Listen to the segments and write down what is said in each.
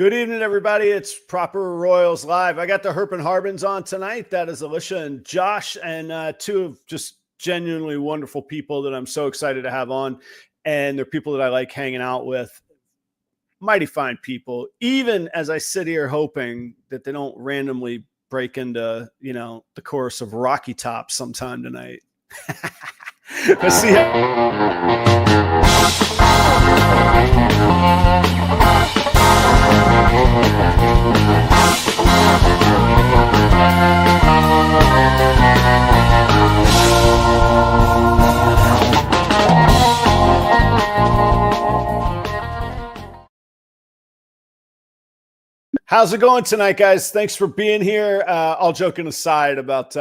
Good evening, everybody. It's Proper Royals Live. I got the Herpin Harbins on tonight. That is Alicia and Josh, and two of just genuinely wonderful people that I'm so excited to have on. And they're people that I like hanging out with. Mighty fine people, even as I sit here hoping that they don't randomly break into, the chorus of Rocky Top sometime tonight. Let's see How's it going tonight, guys? Thanks for being here. All joking aside about,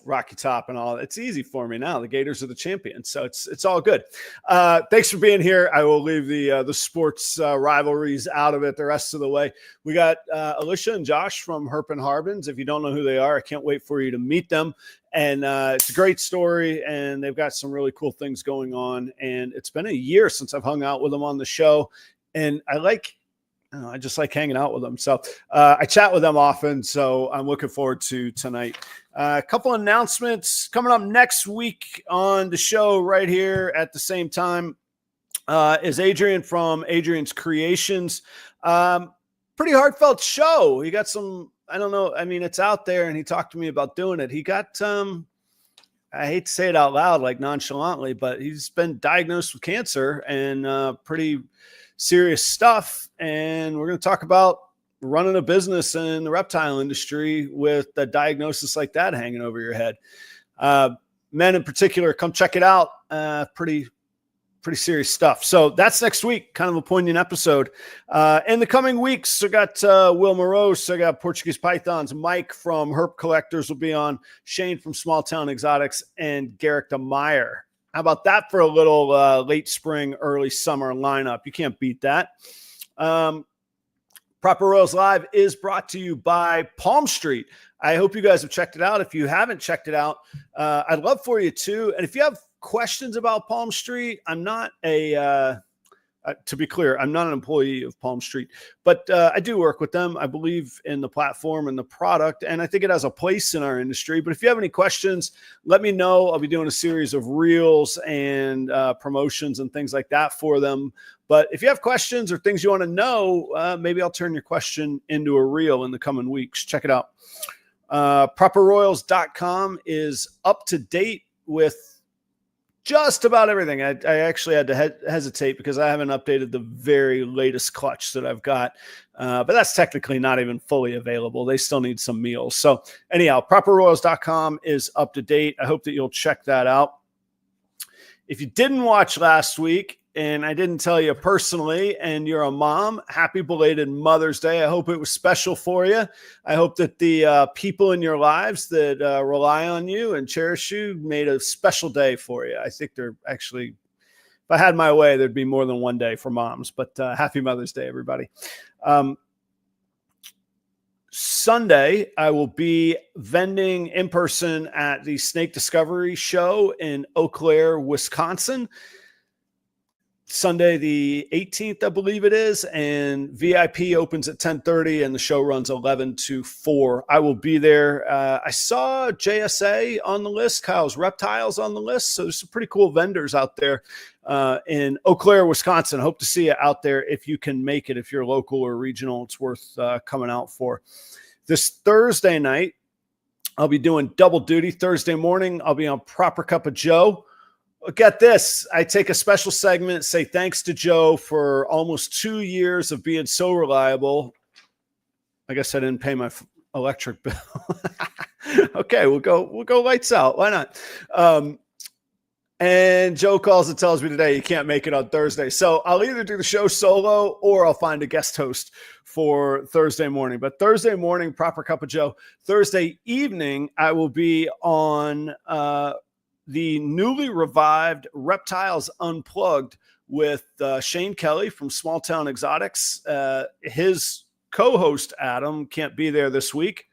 Rocky Top and all. It's easy for me now. The Gators are the champions, so it's all good. Thanks for being here. I will leave the sports rivalries out of it the rest of the way. We got Alicia and Josh from Herpin Harbins. If you don't know who they are, I can't wait for you to meet them. And it's a great story, and they've got some really cool things going on. And it's been a year since I've hung out with them on the show, and I just like hanging out with them. So I chat with them often. So I'm looking forward to tonight. A couple announcements coming up next week on the show right here at the same time is Adrian from Adrian's Creations. Pretty heartfelt show. He got some, I don't know. I mean, it's out there, and he talked to me about doing it. He got, I hate to say it out loud, like nonchalantly, but he's been diagnosed with cancer and pretty serious stuff. And we're going to talk about running a business in the reptile industry with a diagnosis like that hanging over your head. Men in particular, come check it out. Pretty serious stuff. So that's next week, kind of a poignant episode. In the coming weeks, I got Will Morose, I got Portuguese Pythons, Mike from Herp Collectors will be on, Shane from Small Town Exotics, and Garrick DeMeyer. How about that for a little late spring, early summer lineup? You can't beat that. Proper Royals Live is brought to you by Palm Street. I hope you guys have checked it out. If you haven't checked it out, I'd love for you to. And if you have questions about Palm Street, I'm not to be clear, I'm not an employee of Palm Street, but I do work with them. I believe in the platform and the product, and I think it has a place in our industry. But if you have any questions, let me know. I'll be doing a series of reels and promotions and things like that for them. But if you have questions or things you want to know, maybe I'll turn your question into a reel in the coming weeks. Check it out. ProperRoyals.com is up to date with just about everything. I actually had to hesitate because I haven't updated the very latest clutch that I've got. But that's technically not even fully available. They still need some meals. So anyhow, ProperRoyals.com is up to date. I hope that you'll check that out. If you didn't watch last week, and I didn't tell you personally, and you're a mom, happy belated Mother's Day. I hope it was special for you. I hope that the people in your lives that rely on you and cherish you made a special day for you. I think they're actually, if I had my way, there'd be more than one day for moms. But happy Mother's Day, everybody. Sunday, I will be vending in person at the Snake Discovery Show in Eau Claire, Wisconsin. Sunday the 18th, I believe it is, and VIP opens at 10:30 and the show runs 11 to 4. I will be there. I saw JSA on the list, Kyle's Reptiles on the list, so there's some pretty cool vendors out there in Eau Claire, Wisconsin. Hope to see you out there if you can make it. If you're local or regional, it's worth coming out for. This Thursday night, I'll be doing double duty. Thursday morning, I'll be on Proper Cup of Joe. Get this. I take a special segment, say thanks to Joe for almost 2 years of being so reliable. I guess I didn't pay my electric bill. Okay, we'll go lights out. Why not? And Joe calls and tells me today you can't make it on Thursday. So I'll either do the show solo or I'll find a guest host for Thursday morning. But Thursday morning, Proper Cup of Joe. Thursday evening, I will be on the newly revived Reptiles Unplugged with Shane Kelly from Small Town Exotics. His co-host, Adam, can't be there this week.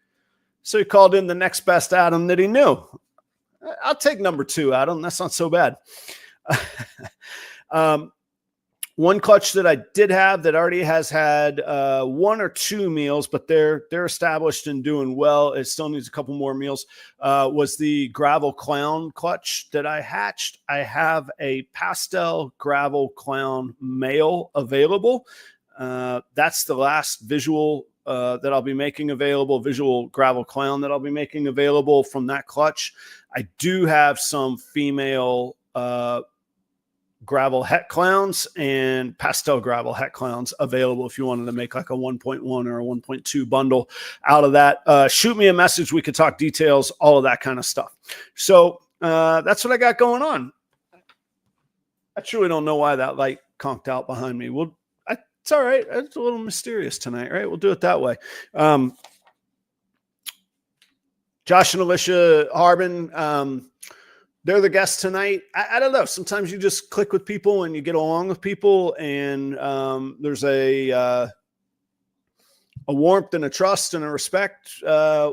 So he called in the next best Adam that he knew. I'll take number 2, Adam. That's not so bad. One clutch that I did have that already has had 1 or 2 meals, but they're established and doing well. It still needs a couple more meals. Was the Gravel Clown clutch that I hatched. I have a pastel Gravel Clown male available. That's the last visual that I'll be making available, visual Gravel Clown that I'll be making available from that clutch. I do have some female gravel het clowns and pastel gravel het clowns available if you wanted to make like a 1.1 or a 1.2 bundle out of that. Shoot me a message. We could talk details, all of that kind of stuff. So that's what I got going on. I truly don't know why that light conked out behind me. It's all right. It's a little mysterious tonight, right? We'll do it that way. Josh and Alicia Harbin, they're the guests tonight. I don't know. Sometimes you just click with people and you get along with people, and there's a warmth and a trust and a respect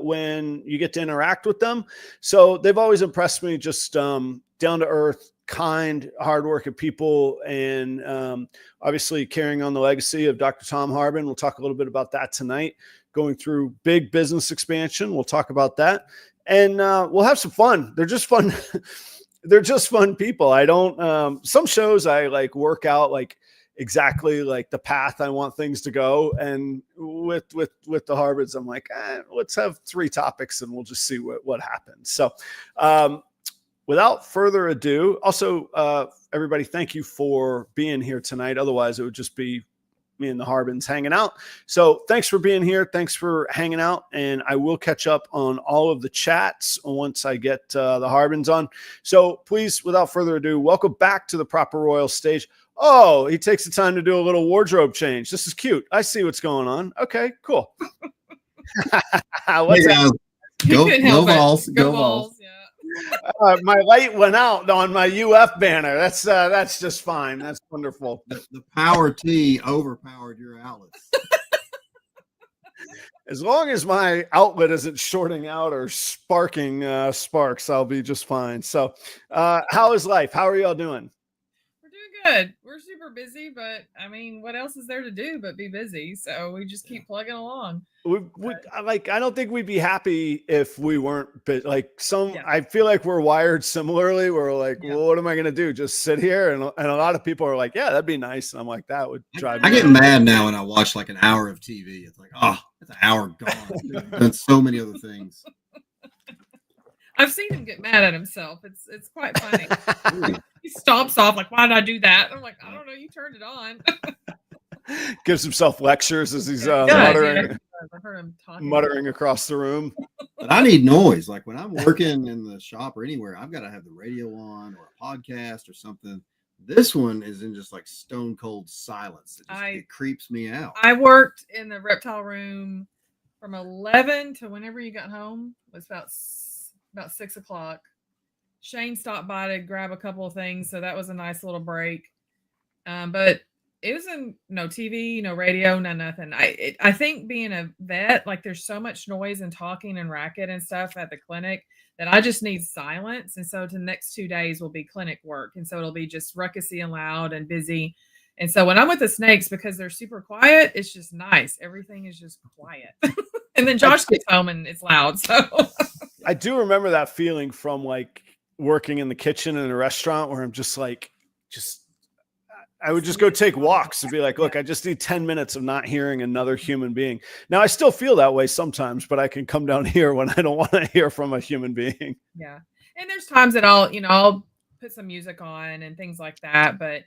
when you get to interact with them. So they've always impressed me, just down to earth, kind, hardworking people, and obviously carrying on the legacy of Dr. Tom Harbin. We'll talk a little bit about that tonight. Going through big business expansion. We'll talk about that. And we'll have some fun. They're just fun. They're just fun people. I don't, some shows I like work out like exactly like the path I want things to go. And with the Harbins, I'm like, let's have 3 topics and we'll just see what happens. So without further ado, also everybody, thank you for being here tonight. Otherwise it would just be me and the Harbins hanging out. So thanks for being here. Thanks for hanging out. And I will catch up on all of the chats once I get the Harbins on. So please, without further ado, welcome back to the Proper Royal stage. Oh, he takes the time to do a little wardrobe change. This is cute. I see what's going on. Okay, cool. What's hey, go balls. Go balls. Yeah. My light went out on my UF banner. That's just fine. That's wonderful. The power T overpowered your outlets. As long as my outlet isn't shorting out or sparking sparks, I'll be just fine. So how is life? How are y'all doing? We're doing good. We're super busy, but I mean, what else is there to do but be busy? So we just keep plugging along. I don't think we'd be happy if we weren't, but like I feel like we're wired similarly. We're like, well, what am I going to do? Just sit here? And a lot of people are like, yeah, that'd be nice. And I'm like, that would drive me. I get mad now when I watch like an hour of TV. It's like, oh, it's an hour gone. And so many other things. I've seen him get mad at himself. It's quite funny. He stomps off like, why did I do that? I'm like, I don't know. You turned it on. Gives himself lectures as he's muttering across the room. But I need noise. Like when I'm working in the shop or anywhere, I've got to have the radio on or a podcast or something. This one is in just like stone cold silence. It creeps me out. I worked in the Reptile room from 11 to whenever you got home. It was about 6 o'clock. Shane stopped by to grab a couple of things, so that was a nice little break. But it was no TV, no radio, nothing. I think being a vet, like there's so much noise and talking and racket and stuff at the clinic that I just need silence. And so the next 2 days will be clinic work. And so it'll be just ruckusy and loud and busy. And so when I'm with the snakes, because they're super quiet, it's just nice. Everything is just quiet. And then Josh gets home and it's loud. So I do remember that feeling from like working in the kitchen in a restaurant where I'm just like, I would just go take walks and be like, look, I just need 10 minutes of not hearing another human being. Now I still feel that way sometimes, but I can come down here when I don't want to hear from a human being. Yeah. And there's times that I'll put some music on and things like that. But,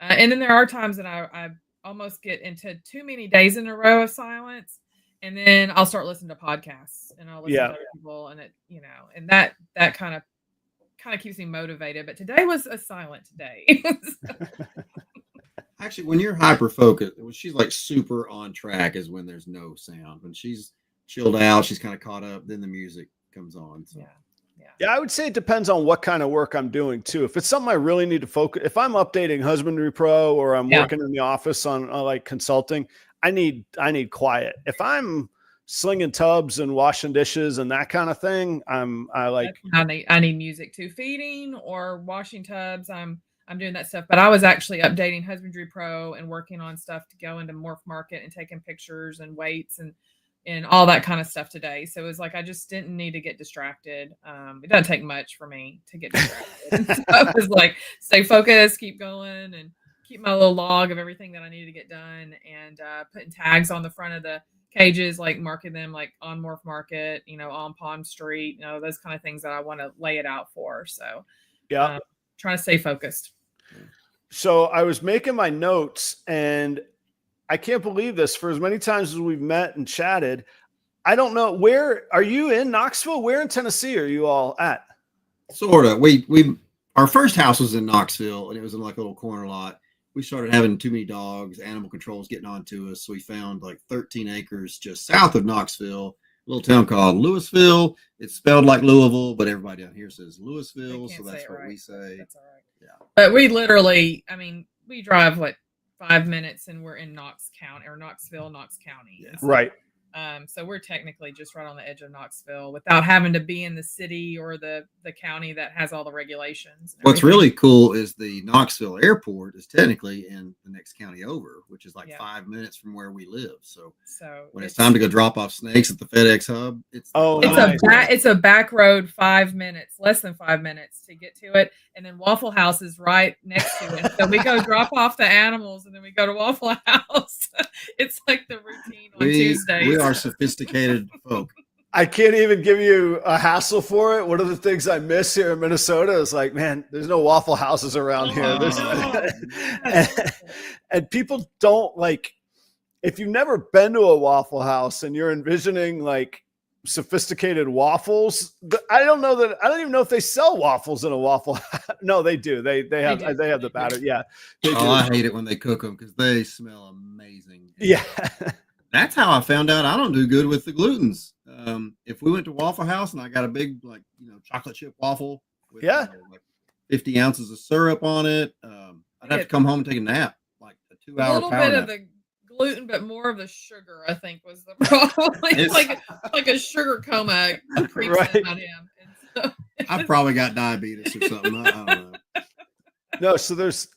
and then there are times that I almost get into too many days in a row of silence. And then I'll start listening to podcasts and I'll listen to other people, and and that kind of keeps me motivated. But today was a silent day. Actually, when you're hyper focused, when she's like super on track is when there's no sound. When she's chilled out, she's kind of caught up, then the music comes on. So. Yeah, I would say it depends on what kind of work I'm doing too. If it's something I really need to focus, if I'm updating Husbandry Pro or I'm working in the office on like consulting, I need quiet. If I'm slinging tubs and washing dishes and that kind of thing, I need music too. Feeding or washing tubs, I'm I'm doing that stuff. But I was actually updating Husbandry Pro and working on stuff to go into Morph Market and taking pictures and weights and all that kind of stuff today. So it was like I just didn't need to get distracted. It doesn't take much for me to get distracted. So I was like, stay focused, keep going, and keep my little log of everything that I needed to get done, and putting tags on the front of the cages, like marking them like on Morph Market, on Palm Street, those kind of things that I want to lay it out for. So yeah, trying to stay focused. So I was making my notes, and I can't believe this. For as many times as we've met and chatted, I don't know, where are you in Knoxville? Where in Tennessee are you all at? Sort of. Our first house was in Knoxville, and it was in like a little corner lot. We started having too many dogs, animal control's getting on to us. So we found like 13 acres just south of Knoxville, a little town called Louisville. It's spelled like Louisville, but everybody down here says Louisville. So that's what we say. That's all right. Yeah. But we literally, we drive like 5 minutes and we're in Knox County or Knoxville, Knox County. Yeah. Right. So we're technically just right on the edge of Knoxville without having to be in the city or the county that has all the regulations. What's really cool is the Knoxville airport is technically in the next county over, which is like 5 minutes from where we live. So when it's time to go drop off snakes at the FedEx hub, it's a back road, 5 minutes, less than 5 minutes to get to it. And then Waffle House is right next to it. So we go drop off the animals and then we go to Waffle House. It's like the routine on Tuesdays. We are sophisticated folk. I can't even give you a hassle for it. One of the things I miss here in Minnesota is like, man, there's no Waffle Houses around here. And people don't like, if you've never been to a Waffle House and you're envisioning like sophisticated waffles, I don't even know if they sell waffles in a Waffle House. No, they do. They have the batter. Yeah. I hate it when they cook them because they smell amazing. Yeah. That's how I found out I don't do good with the glutens. If we went to Waffle House and I got a big, chocolate chip waffle with like 50 ounces of syrup on it, I'd have to come home and take a nap, like a 2-hour a little bit nap. of the gluten, but more of the sugar, I think, was the problem. It's like a sugar coma creeps in on him. And so I've probably got diabetes or something. I don't know. No, so there's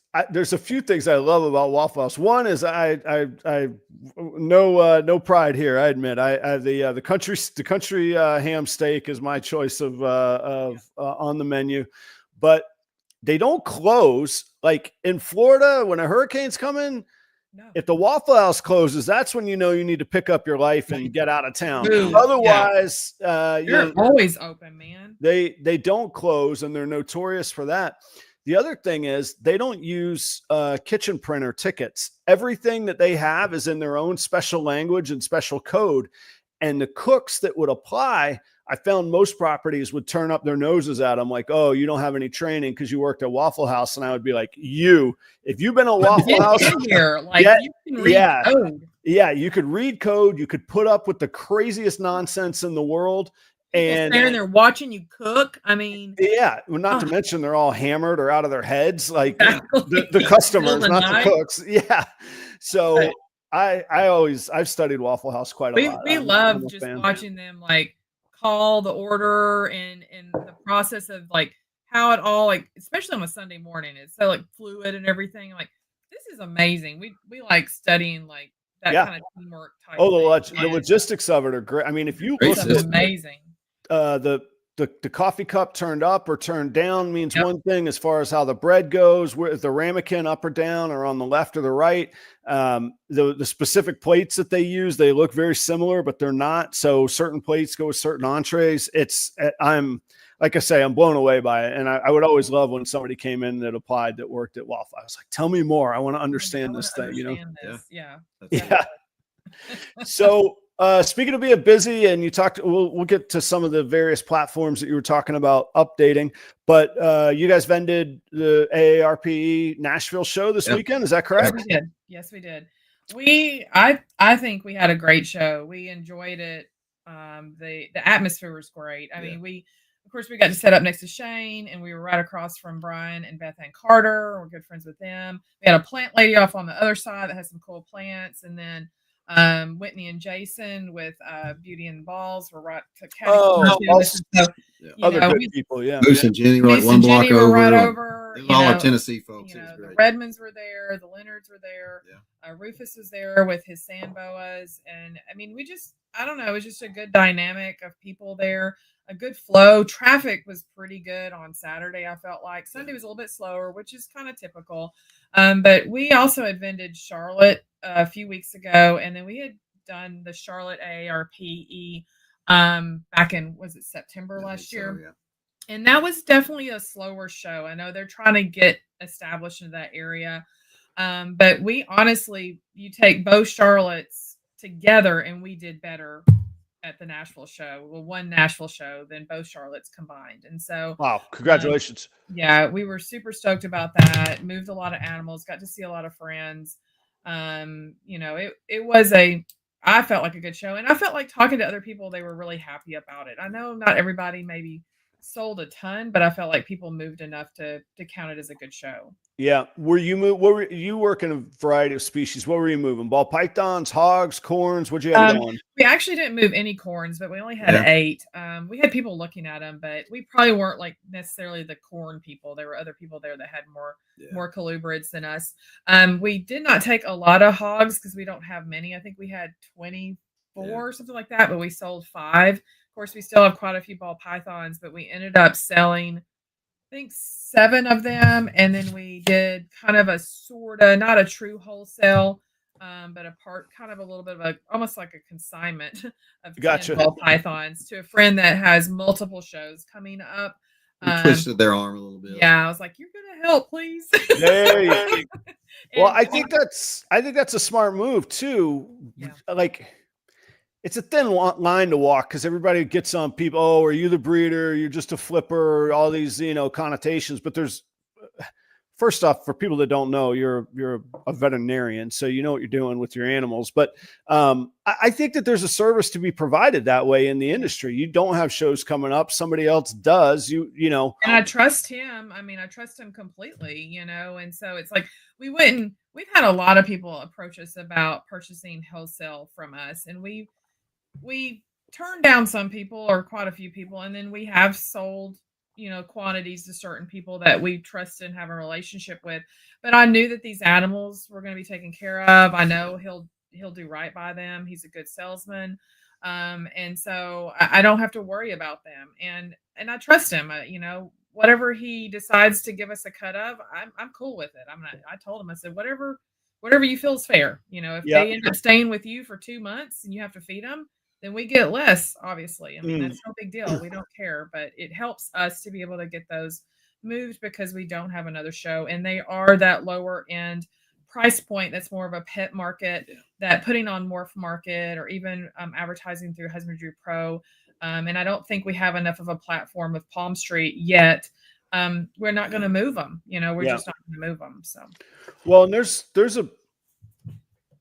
a few things I love about Waffle House. One is I no pride here. I admit the country ham steak is my choice of on the menu, but they don't close. Like in Florida, when a hurricane's coming, if the Waffle House closes, that's when you need to pick up your life and get out of town. Otherwise, you're always open, man. They don't close, and they're notorious for that. The other thing is they don't use kitchen printer tickets. Everything that they have is in their own special language and special code. And the cooks that would apply, I found most properties would turn up their noses at them like, oh, you don't have any training because you worked at Waffle House. And I would be like, if you've been at Waffle House, here, you can read code. Yeah, you could read code. You could put up with the craziest nonsense in the world. And they're watching you cook. Not to mention they're all hammered or out of their heads, like the customers, not the cooks. Yeah. So I've studied Waffle House quite a lot. We love just watching them call the order and the process of how it all especially on a Sunday morning, it's so fluid and everything. This is amazing. We like studying that kind of teamwork type. The logistics of it are great. I mean, if you look, it's amazing. The coffee cup turned up or turned down means one thing as far as how the bread goes, where the ramekin up or down or on the left or the right. The specific plates that they use, they look very similar, but they're not. So certain plates go with certain entrees. I'm blown away by it. And I would always love when somebody came in that applied that worked at Waffle. I was like, tell me more. I want to understand this thing, Yeah. So, speaking of being busy, and you talked, we'll get to some of the various platforms that you were talking about updating, but you guys vended the AARP Nashville show this weekend. Is that correct? Yes, we did. I think we had a great show. We enjoyed it. The atmosphere was great. I mean, we got to set up next to Shane, and we were right across from Brian and Beth Ann Carter. We're good friends with them. We had a plant lady off on the other side that has some cool plants, and then Whitney and Jason with Beauty and Balls were right to other good people, Moose and Jenny were one block over. Right over, All our Tennessee folks. The Redmonds were there, the Leonards were there. Yeah. Rufus was there with his sand boas, and I mean, I don't know, it was just a good dynamic of people there, a good flow. Traffic was pretty good on Saturday. I felt like Sunday was a little bit slower, which is kind of typical. But we also had vended Charlotte a few weeks ago, and then we had done the Charlotte AARPE back in, was it September last year? Yeah. And that was definitely a slower show. I know they're trying to get established in that area. But we honestly, you take both Charlottes together and we did better at the Nashville show. Well, one Nashville show than both Charlottes combined. And so, wow, congratulations. Yeah, we were super stoked about that. Moved a lot of animals, got to see a lot of friends. I felt like a good show, and I felt like talking to other people, they were really happy about it. I know not everybody maybe sold a ton, but I felt like people moved enough to count it as a good show. Yeah. What were you working a variety of species? What were you moving? Ball pythons, hogs, corns? What'd you have going? We actually didn't move any corns, but we only had 8. We had people looking at them, but we probably weren't like necessarily the corn people. There were other people there that had more colubrids than us. We did not take a lot of hogs because we don't have many. I think we had 24 or something like that, but we sold 5. Of course, we still have quite a few ball pythons, but we ended up selling, I think, 7 of them, and then we did kind of a sort of, not a true wholesale, but kind of a little bit of almost like a consignment of 10 ball pythons to a friend that has multiple shows coming up. Twisted their arm a little bit. Yeah, I was like, "You're gonna help, please." Well, I think that's a smart move too. Yeah. Like, it's a thin line to walk because everybody gets on people. Oh, are you the breeder? You're just a flipper. All these, connotations. But there's, first off, for people that don't know, you're a veterinarian, so you know what you're doing with your animals. But I think that there's a service to be provided that way in the industry. You don't have shows coming up; somebody else does. You know. And I trust him. I mean, I trust him completely. And so it's like we've had a lot of people approach us about purchasing wholesale from us, and we turned down some people or quite a few people, and then we have sold quantities to certain people that we trust and have a relationship with. But I knew that these animals were going to be taken care of. I know he'll do right by them. He's a good salesman, and so I don't have to worry about them, and I trust him. Whatever he decides to give us a cut of, I'm cool with it. I told him, I said, whatever you feel is fair. If they end up staying with you for 2 months and you have to feed them, then we get less, obviously. I mean, that's no big deal. We don't care, but it helps us to be able to get those moved because we don't have another show, and they are that lower end price point. That's more of a pet market, that putting on Morph Market or even advertising through Husbandry Pro. And I don't think we have enough of a platform with Palm Street yet. We're not going to move them. We're just not going to move them. So, well, and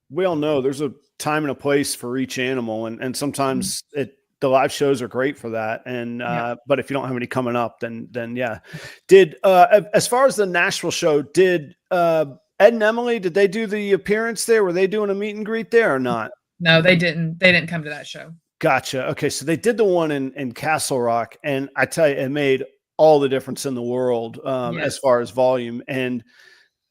we all know there's a time and a place for each animal, and sometimes the live shows are great for that. And but if you don't have any coming up, then yeah. Did as far as the Nashville show, did Ed and Emily, did they do the appearance there? Were they doing a meet and greet there or not? No, they didn't. They didn't come to that show. Gotcha. Okay, so they did the one in Castle Rock, and I tell you, it made all the difference in the world as far as volume. And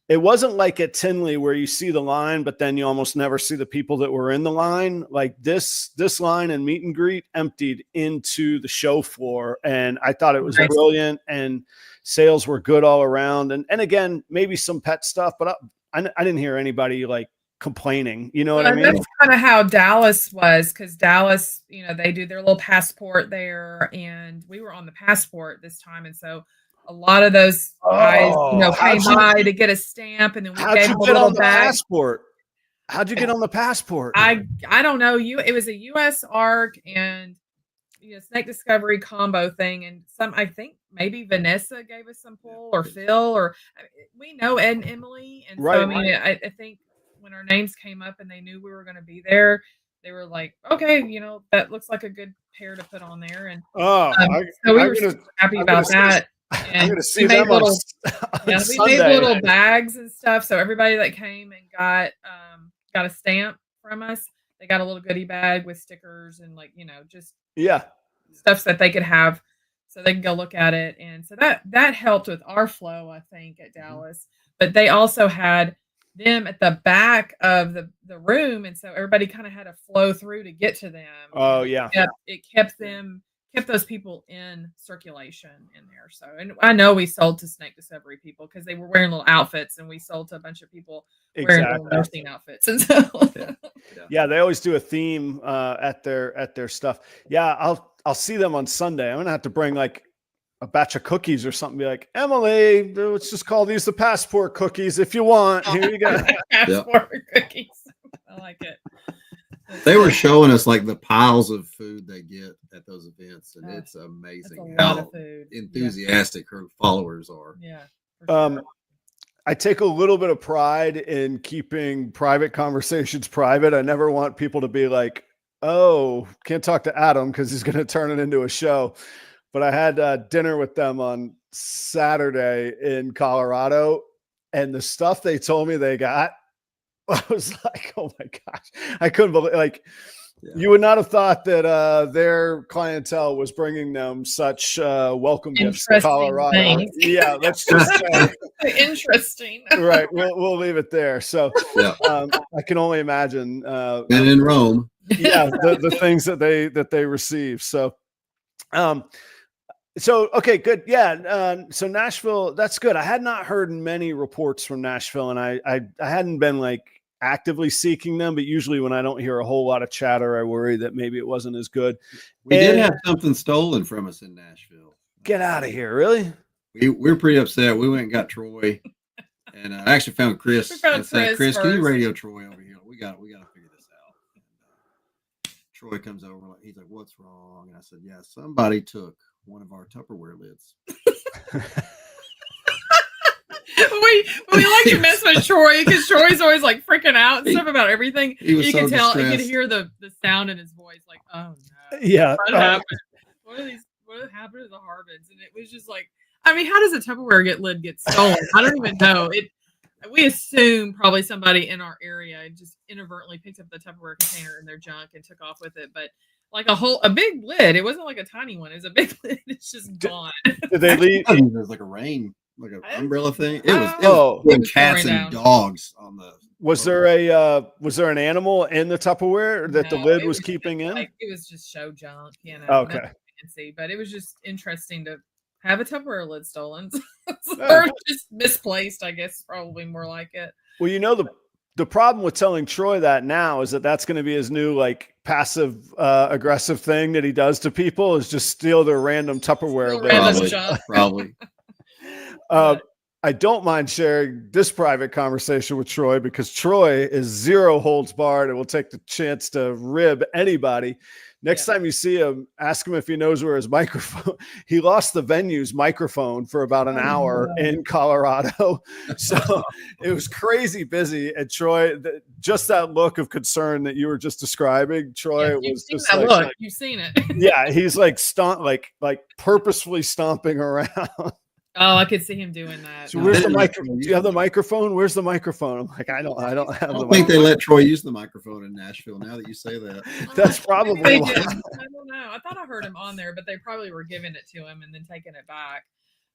it wasn't like at Tinley where you see the line, but then you almost never see the people that were in the line. Like this line and meet and greet emptied into the show floor. And I thought it was brilliant, and sales were good all around. And again, maybe some pet stuff, but I didn't hear anybody like complaining. You know what I mean? That's kind of how Dallas was, because Dallas, they do their little passport there, and we were on the passport this time. And so a lot of those guys, came by to get a stamp, and then we gave them a little bag. Passport? How'd you get on the passport? I don't know. It was a U.S. ARC and Snake Discovery combo thing, and I think maybe Vanessa gave us some pull, or Phil, or we know Ed and Emily, and so I mean, I think when our names came up and they knew we were going to be there, they were like, okay, that looks like a good pair to put on there, and so we were super happy about that. And we made little bags and stuff. So everybody that came and got a stamp from us, they got a little goodie bag with stickers and just stuff that they could have so they can go look at it. And so that helped with our flow, I think, at Dallas. But they also had them at the back of the room, and so everybody kind of had to flow through to get to them. Oh, and yeah. it kept those people in circulation in there. So, and I know we sold to snake discovery people because they were wearing little outfits, and we sold to a bunch of people wearing little nursing outfits. And so, yeah, they always do a theme at their stuff. Yeah, I'll see them on Sunday. I'm gonna have to bring like a batch of cookies or something. Be like, Emily, let's just call these the passport cookies if you want. Here you go. Passport cookies. I like it. They were showing us like the piles of food they get at those events, and it's amazing how enthusiastic her followers are. Yeah. Sure. I take a little bit of pride in keeping private conversations private. I never want people to be like, oh, can't talk to Adam because he's going to turn it into a show. But I had dinner with them on Saturday in Colorado, and the stuff they told me they got, I was like, oh my gosh, I couldn't believe, like, you would not have thought that their clientele was bringing them such welcome gifts to Colorado. Things. Yeah, let's just interesting. Right, we'll leave it there. So I can only imagine. And in Rome, yeah, the things that they receive. So, okay, good. Yeah. So Nashville, that's good. I had not heard many reports from Nashville, and I hadn't been like actively seeking them, but usually when I don't hear a whole lot of chatter, I worry that maybe it wasn't as good. We did have something stolen from us in Nashville. Get out of here. Really? We're pretty upset. We went and got Troy, and I actually found Chris. And said, Chris, can you radio Troy over here? We got to figure this out. And, Troy comes over. He's like, what's wrong? And I said, yeah, somebody took one of our Tupperware lids. we like to mess with Troy because Troy's always like freaking out and stuff about everything. You can tell, you can hear the sound in his voice, like, oh no, yeah, what happened? What happened to the Harbins? And it was just like, I mean, how does a Tupperware lid get stolen? I don't even know. We assume probably somebody in our area just inadvertently picked up the Tupperware container in their junk and took off with it, but like a big lid. It wasn't like a tiny one. It was a big lid. It's just gone. Did they leave? It was like a rain, like an umbrella thing. It was cats and dogs on the. Was there an animal in the Tupperware that the lid was keeping in? Like, it was just show junk, you know. Okay. Fancy, but it was just interesting to have a Tupperware lid stolen. Or just misplaced, I guess, probably more like it. Well, you know, the problem with telling Troy that now is that's going to be his new like passive aggressive thing that he does to people is just steal their random Tupperware lid. Probably. I don't mind sharing this private conversation with Troy because Troy is zero holds barred and will take the chance to rib anybody. Next time you see him, ask him if he knows where his microphone. He lost the venue's microphone for about an hour in Colorado. So it was crazy busy. And Troy, just that look of concern that you were just describing, Troy was just that like, look. You've seen it. Yeah, he's like like purposefully stomping around. Oh, I could see him doing that. So where's the microphone? Do you have the microphone? Where's the microphone? I'm like, I don't have the microphone. I don't think they let Troy use the microphone in Nashville now that you say that. That's probably why. I don't know. I thought I heard him on there, but they probably were giving it to him and then taking it back.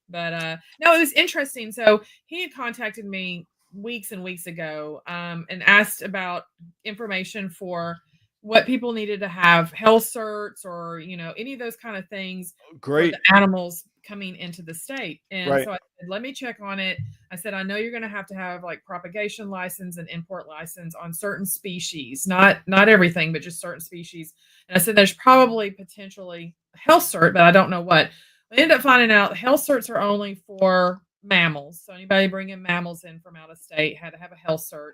But no, it was interesting. So he had contacted me weeks and weeks ago and asked about information for what people needed to have, health certs or, you know, any of those kind of things. Great. For the animals coming into the state. And right. so I said, let me check on it. I said, I know you're going to have like propagation license and import license on certain species, not everything, but just certain species. And I said, there's probably potentially a health cert, but I don't know what. I ended up finding out health certs are only for mammals. So anybody bringing mammals in from out of state had to have a health cert.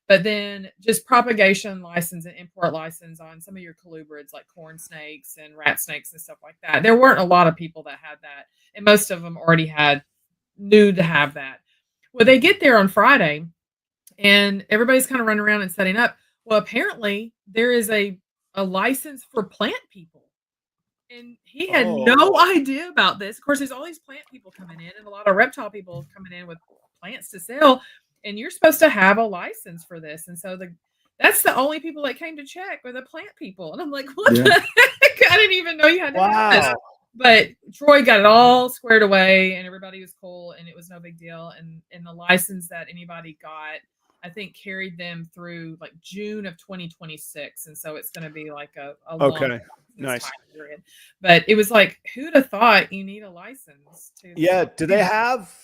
But then just propagation license and import license on some of your colubrids like corn snakes and rat snakes and stuff like that. There weren't a lot of people that had that. And most of them already knew to have that. Well, they get there on Friday and everybody's kind of running around and setting up. Well, apparently there is a license for plant people. And he had no idea about this. Of course, there's all these plant people coming in and a lot of reptile people coming in with plants to sell. And you're supposed to have a license for this. And so that's the only people that came to check were the plant people. And I'm like, what the heck? I didn't even know you had to have this. But Troy got it all squared away, and everybody was cool, and it was no big deal. And the license that anybody got, I think, carried them through like June of 2026, and so it's going to be like a long Okay. Nice. time period. But it was like, who'd have thought you need a license to? Yeah. Do they have?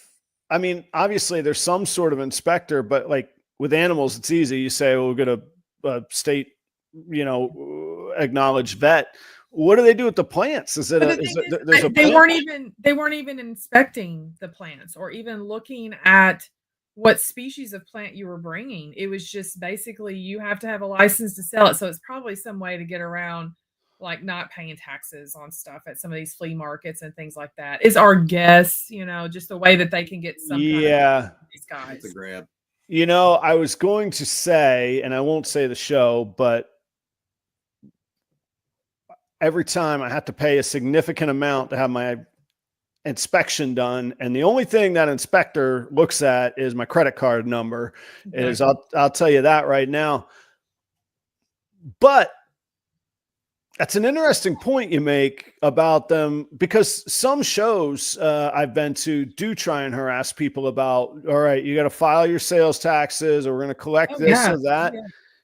I mean, obviously, there's some sort of inspector, but like with animals, it's easy. You say, "Well, we'll get a state, acknowledged vet." What do they do with the plants? Is it there's a they plant? weren't even inspecting the plants or even looking at what species of plant you were bringing. It was just basically you have to have a license to sell it. So it's probably some way to get around like not paying taxes on stuff at some of these flea markets and things like that. Is our guess, just a way that they can get some kind of these guys. It's a grab. I was going to say, and I won't say the show, but every time I have to pay a significant amount to have my inspection done, and the only thing that inspector looks at is my credit card number. Is I'll tell you that right now. But that's an interesting point you make about them, because some shows I've been to do try and harass people about, all right, you got to file your sales taxes, or we're going to collect this or that. Yeah.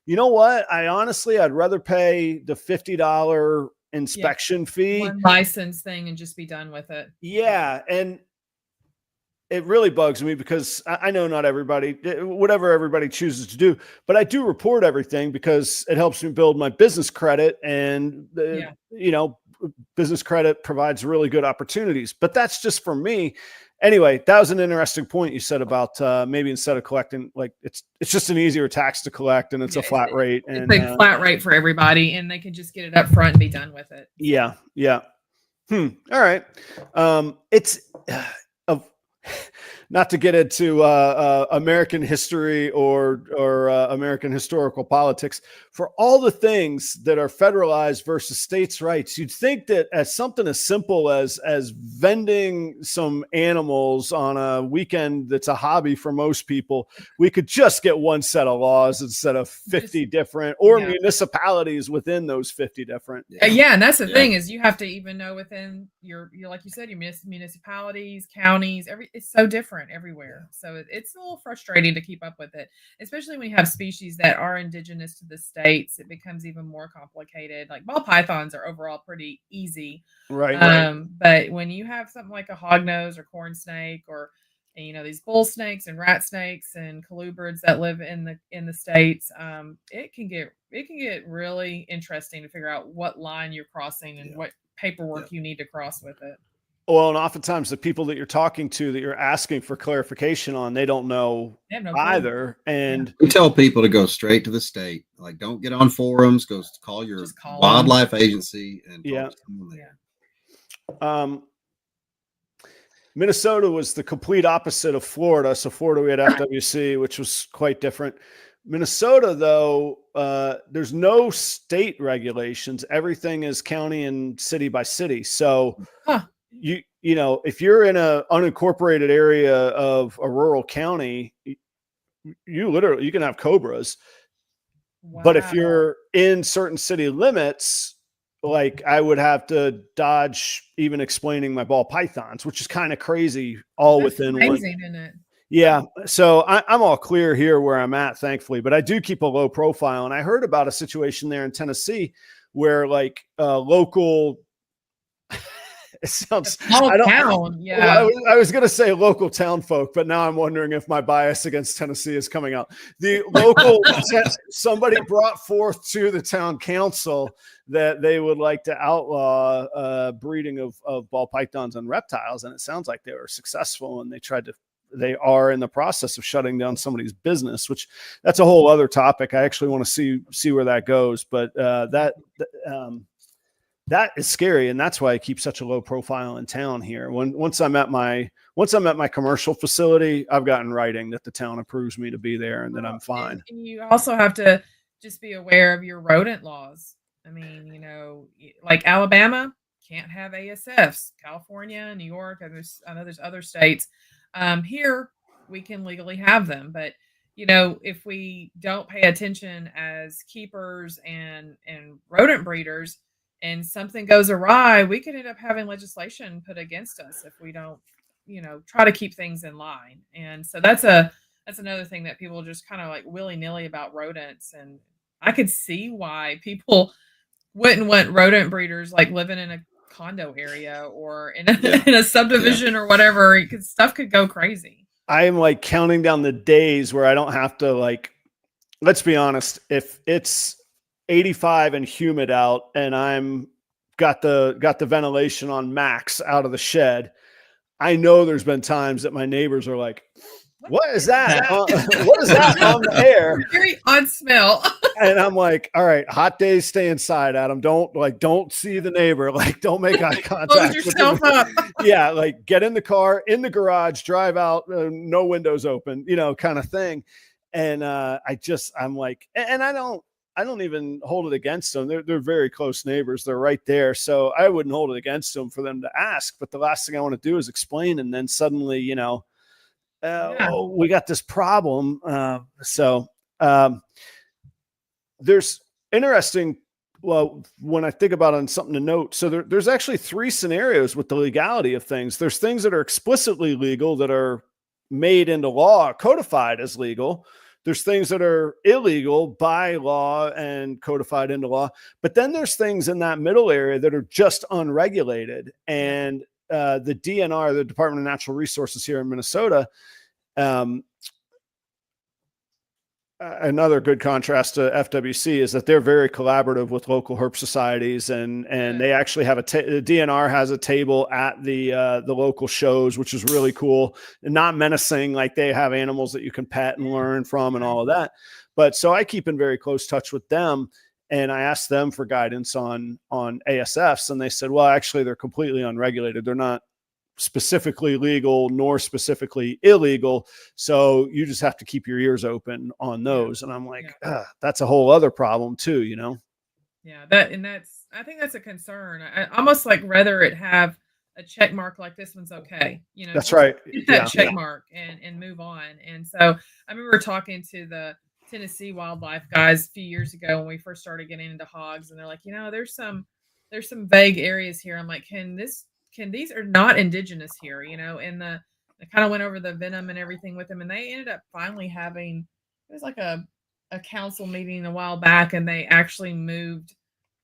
You know what? I'd rather pay the $50 inspection fee, one license thing, and just be done with it. Yeah. And it really bugs me because I know not everybody, whatever everybody chooses to do, but I do report everything because it helps me build my business credit, and business credit provides really good opportunities. But that's just for me. Anyway, that was an interesting point you said about maybe instead of collecting, like it's just an easier tax to collect, and it's a flat rate. It's a flat rate for everybody, and they can just get it up front and be done with it. Yeah. Yeah. All right. It's not to get into American history or American historical politics, for all the things that are federalized versus states' rights, you'd think that as something as simple as vending some animals on a weekend that's a hobby for most people, we could just get one set of laws instead of 50 different, or municipalities within those 50 different. And that's the thing, is you have to even know within your like you said, your municipalities, counties, it's so different everywhere. So it's a little frustrating to keep up with it, especially when you have species that are indigenous to the states. It becomes even more complicated. Like ball pythons are overall pretty easy, right? But when you have something like a hognose or corn snake, or these bull snakes and rat snakes and colubrids that live in the states, it can get really interesting to figure out what line you're crossing and what paperwork you need to cross with it. Well, and oftentimes the people that you're talking to, that you're asking for clarification on, they don't know either. And we tell people to go straight to the state. Like, don't get on forums. Go call your wildlife agency and talk to someone there. Minnesota was the complete opposite of Florida. So Florida, we had FWC, which was quite different. Minnesota, though, there's no state regulations. Everything is county and city by city. So if you're in a unincorporated area of a rural county, you can have cobras. Wow. But if you're in certain city limits, like I would have to dodge even explaining my ball pythons, which is kind of crazy. Within one. Isn't it? Yeah. So I'm all clear here where I'm at, thankfully, but I do keep a low profile. And I heard about a situation there in Tennessee where like local, it sounds town. Yeah. I was going to say local town folk, but now I'm wondering if my bias against Tennessee is coming out. The local, somebody brought forth to the town council that they would like to outlaw breeding of ball pythons and reptiles. And it sounds like they were successful, and they are in the process of shutting down somebody's business, which that's a whole other topic. I actually want to see where that goes, but that is scary, and that's why I keep such a low profile in town here. Once I'm at my commercial facility, I've gotten writing that the town approves me to be there, and that I'm fine. And you also have to just be aware of your rodent laws. I mean, like Alabama can't have ASFs. California, New York, and I know there's other states. Here we can legally have them, but if we don't pay attention as keepers and rodent breeders, and something goes awry, we could end up having legislation put against us if we don't, try to keep things in line. And so that's another thing that people just kind of like willy-nilly about rodents. And I could see why people wouldn't want rodent breeders like living in a condo area or in a subdivision or whatever, because stuff could go crazy. I am like counting down the days where I don't have to, like, let's be honest, if it's 85 and humid out and I'm got the ventilation on max out of the shed, I know there's been times that my neighbors are like, what is that? What is that on the air? Very odd smell. And I'm like, all right, hot days, stay inside, Adam. Don't see the neighbor. Like, don't make eye contact. Close yourself up. Yeah, like get in the car, in the garage, drive out, no windows open, kind of thing. And I'm like, and I don't even hold it against them. They're very close neighbors. They're right there. So I wouldn't hold it against them for them to ask. But the last thing I want to do is explain. And then suddenly, oh, we got this problem. There's interesting. Well, when I think about it, on something to note, so there's actually 3 scenarios with the legality of things. There's things that are explicitly legal that are made into law, codified as legal. There's things that are illegal by law and codified into law. But then there's things in that middle area that are just unregulated. And the DNR, the Department of Natural Resources here in Minnesota, another good contrast to FWC is that they're very collaborative with local herp societies, and they actually have the DNR has a table at the local shows, which is really cool and not menacing. Like, they have animals that you can pet and learn from and all of that. But so I keep in very close touch with them, and I asked them for guidance on ASFs, and they said, well, actually they're completely unregulated. They're not specifically legal nor specifically illegal, so you just have to keep your ears open on those. And I'm like, that's a whole other problem too, I think that's a concern. I almost like rather it have a check mark like this one's okay, that's right, get that check mark and move on. And so I remember talking to the Tennessee wildlife guys a few years ago when we first started getting into hogs, and they're like, there's some vague areas here. I'm like, these are not indigenous here, and I kind of went over the venom and everything with them, and they ended up finally having, it was like a council meeting a while back, and they actually moved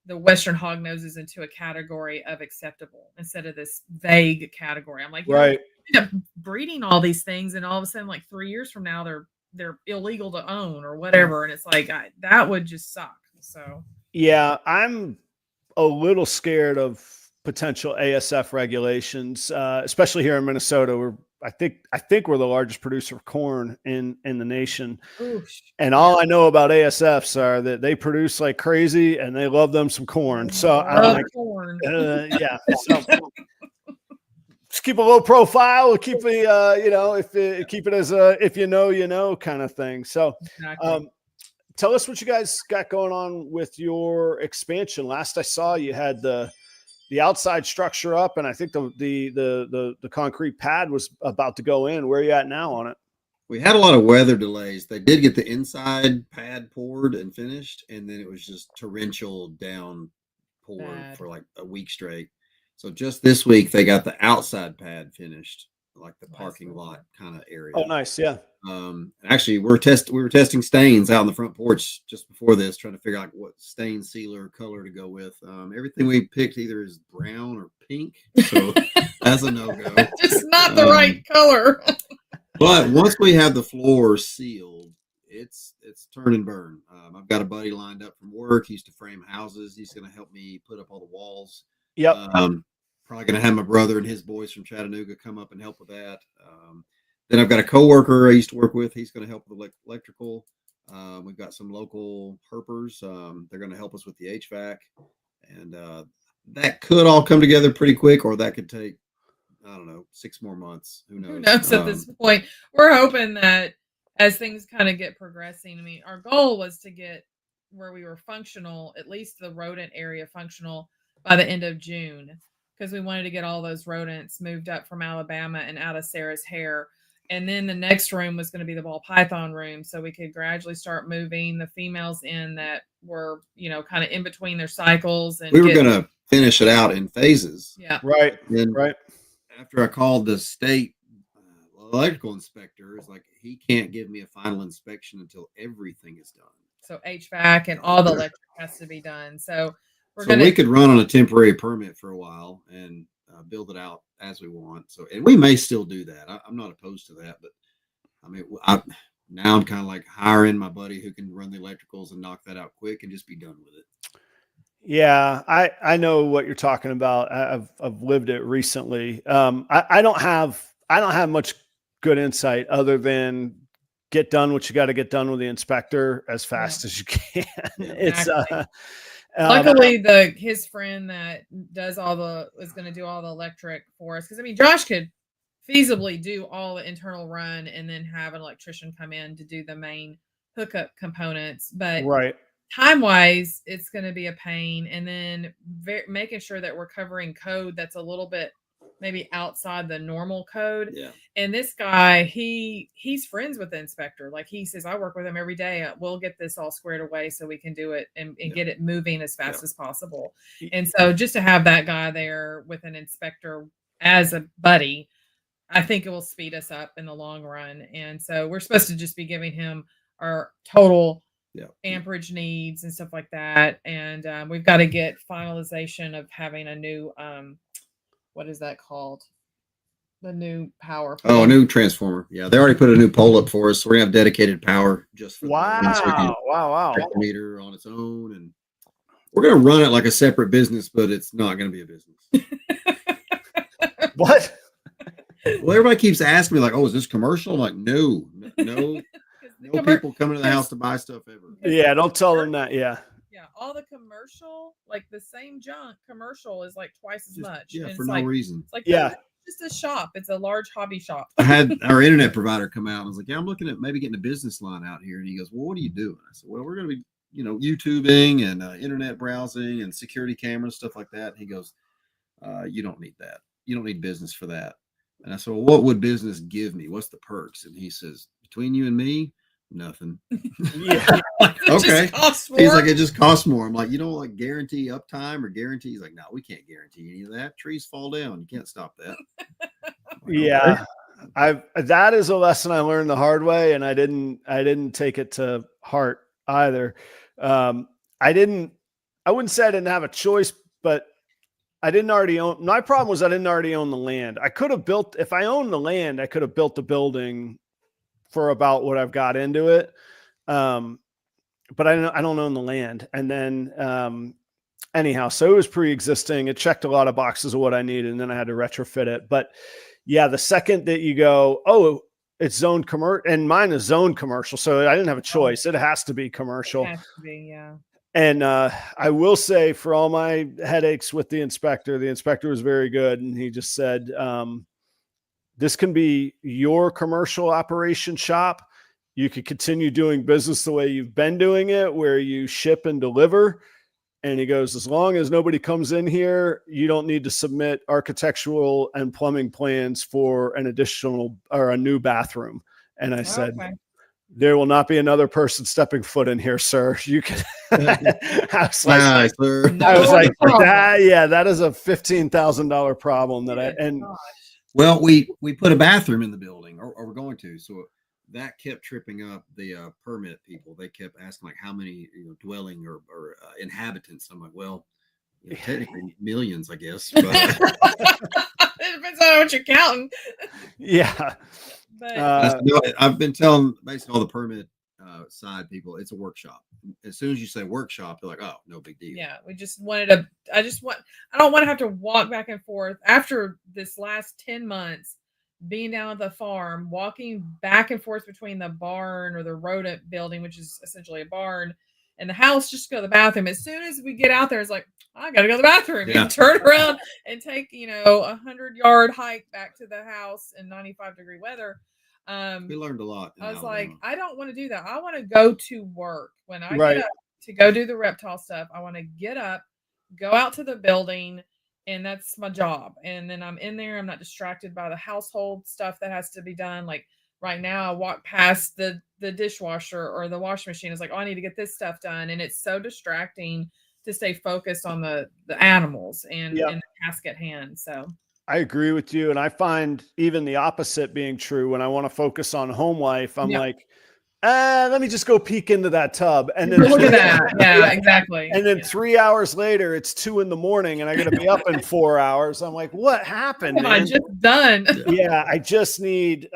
the Western hognoses into a category of acceptable instead of this vague category. I'm like, right, you end up breeding all these things, and all of a sudden, like 3 years from now, they're illegal to own or whatever, and it's like that would just suck. So yeah, I'm a little scared of potential ASF regulations, especially here in Minnesota. I think we're the largest producer of corn in the nation. Oosh. And all I know about ASFs are that they produce like crazy and they love them some corn. So I'm like, corn. Yeah. So just keep a low profile, keep the, keep it as a, if kind of thing. So, Exactly. Tell us what you guys got going on with your expansion. Last I saw, you had the outside structure up, and I think the concrete pad was about to go in. Where are you at now on it? We had a lot of weather delays. They did get the inside pad poured and finished, and then it was just torrential downpour for like a week straight. So just this week they got the outside pad finished, like the parking lot kind of area. Oh, nice, yeah. Actually, we were testing stains out on the front porch just before this, trying to figure out what stain sealer color to go with. Everything we picked either is brown or pink, so that's a no-go. Just not the right color. But once we have the floor sealed, it's turn and burn. I've got a buddy lined up from work. He used to frame houses. He's going to help me put up all the walls. Yep. Probably going to have my brother and his boys from Chattanooga come up and help with that. Then I've got a coworker I used to work with. He's going to help with electrical. We've got some local herpers. They're going to help us with the HVAC. And that could all come together pretty quick, or that could take, I don't know, 6 more months. Who knows? Who knows at this point? We're hoping that as things kind of get progressing, I mean, our goal was to get where we were functional, at least the rodent area functional, by the end of June, because we wanted to get all those rodents moved up from Alabama and out of Sarah's hair. And then the next room was going to be the ball python room, so we could gradually start moving the females in that were, kind of in between their cycles. And we were going to finish it out in phases. Yeah. Right. And Right. after I called the state electrical inspector, it's like, he can't give me a final inspection until everything is done. So HVAC and all the electric has to be done. So we could run on a temporary permit for a while and build it out as we want. So, and we may still do that. I'm not opposed to that, but I mean, now I'm kind of like hiring my buddy who can run the electricals and knock that out quick and just be done with it. Yeah, I know what you're talking about. I've lived it recently. I don't have much good insight other than get done what you got to get done with the inspector as fast as you can. Yeah, it's luckily his friend that is going to do all the electric for us. Cause I mean, Josh could feasibly do all the internal run and then have an electrician come in to do the main hookup components, but right. Time wise, it's going to be a pain. And then making sure that we're covering code that's a little bit maybe outside the normal code. Yeah. And this guy, he's friends with the inspector. Like he says, I work with him every day. We'll get this all squared away so we can do it and get it moving as fast as possible. And so just to have that guy there with an inspector as a buddy, I think it will speed us up in the long run. And so we're supposed to just be giving him our total amperage needs and stuff like that. And we've got to get finalization of having a new, what is that called? The new power. Oh, a new transformer. Yeah, they already put a new pole up for us. So we're gonna have dedicated power just for wow. The meter on its own, and we're gonna run it like a separate business, but it's not gonna be a business. What? Well, everybody keeps asking me like, "Oh, is this commercial?" I'm like, no people coming to the house to buy stuff ever. Yeah, don't tell them that. Yeah, all the commercial, like the same junk commercial is like twice as much. Yeah, and for no reason. It's like just a shop. It's a large hobby shop. I had our internet provider come out and I was like, "Yeah, I'm looking at maybe getting a business line out here." And he goes, "Well, what are you doing?" I said, "Well, we're going to be, YouTubing and internet browsing and security cameras, stuff like that." And he goes, "You don't need that. You don't need business for that." And I said, "Well, what would business give me? What's the perks?" And he says, "Between you and me, nothing." Yeah. Okay. He's like, "It just costs more." I'm like, "You don't like guarantee uptime or guarantee?" He's like, "No, we can't guarantee any of that. Trees fall down. You can't stop that." Like, yeah. Okay. That is a lesson I learned the hard way, and I didn't take it to heart either. I wouldn't say I didn't have a choice, but I didn't already own. My problem was I didn't already own the land. I could have built, if I owned the land, I could have built the building for about what I've got into it. But I don't own the land. And then, anyhow, so it was pre-existing. It checked a lot of boxes of what I needed, and then I had to retrofit it. But yeah, the second that you go, oh, it's zoned commercial, and mine is zoned commercial, so I didn't have a choice. It has to be commercial. It has to be, yeah. And I will say, for all my headaches with the inspector was very good. And he just said, this can be your commercial operation shop. You could continue doing business the way you've been doing it, where you ship and deliver. And he goes, as long as nobody comes in here, you don't need to submit architectural and plumbing plans for an additional or a new bathroom. And I said, there will not be another person stepping foot in here, sir. You can. I was like, that is a $15,000 problem well, we put a bathroom in the building, or we're going to, so that kept tripping up the permit people. They kept asking like how many dwelling or inhabitants. I'm like, well, technically millions, I guess. But it depends on what you're counting. Yeah. But I've been telling basically all the permit side people, it's a workshop. As soon as you say workshop, they're like, oh, no big deal. Yeah, we just wanted I don't want to have to walk back and forth after this last 10 months being down at the farm, walking back and forth between the barn or the rodent building, which is essentially a barn, and the house, just to go to the bathroom. As soon as we get out there, it's like, I got to go to the bathroom and turn around and take, a 100-yard hike back to the house in 95-degree weather. We learned a lot. I was like, I don't want to do that. I want to go to work. When I get up to go do the reptile stuff, I want to get up, go out to the building, and that's my job. And then I'm in there. I'm not distracted by the household stuff that has to be done, like right now I walk past the dishwasher or the washing machine. It's like, oh, I need to get this stuff done. And it's so distracting to stay focused on the animals and the task at hand. So I agree with you. And I find even the opposite being true. When I want to focus on home life, I'm like, let me just go peek into that tub. And then look at that. Yeah, exactly. And then 3 hours later, it's 2 a.m. and I got to be up in 4 hours. I'm like, what happened? What have I just done? Yeah,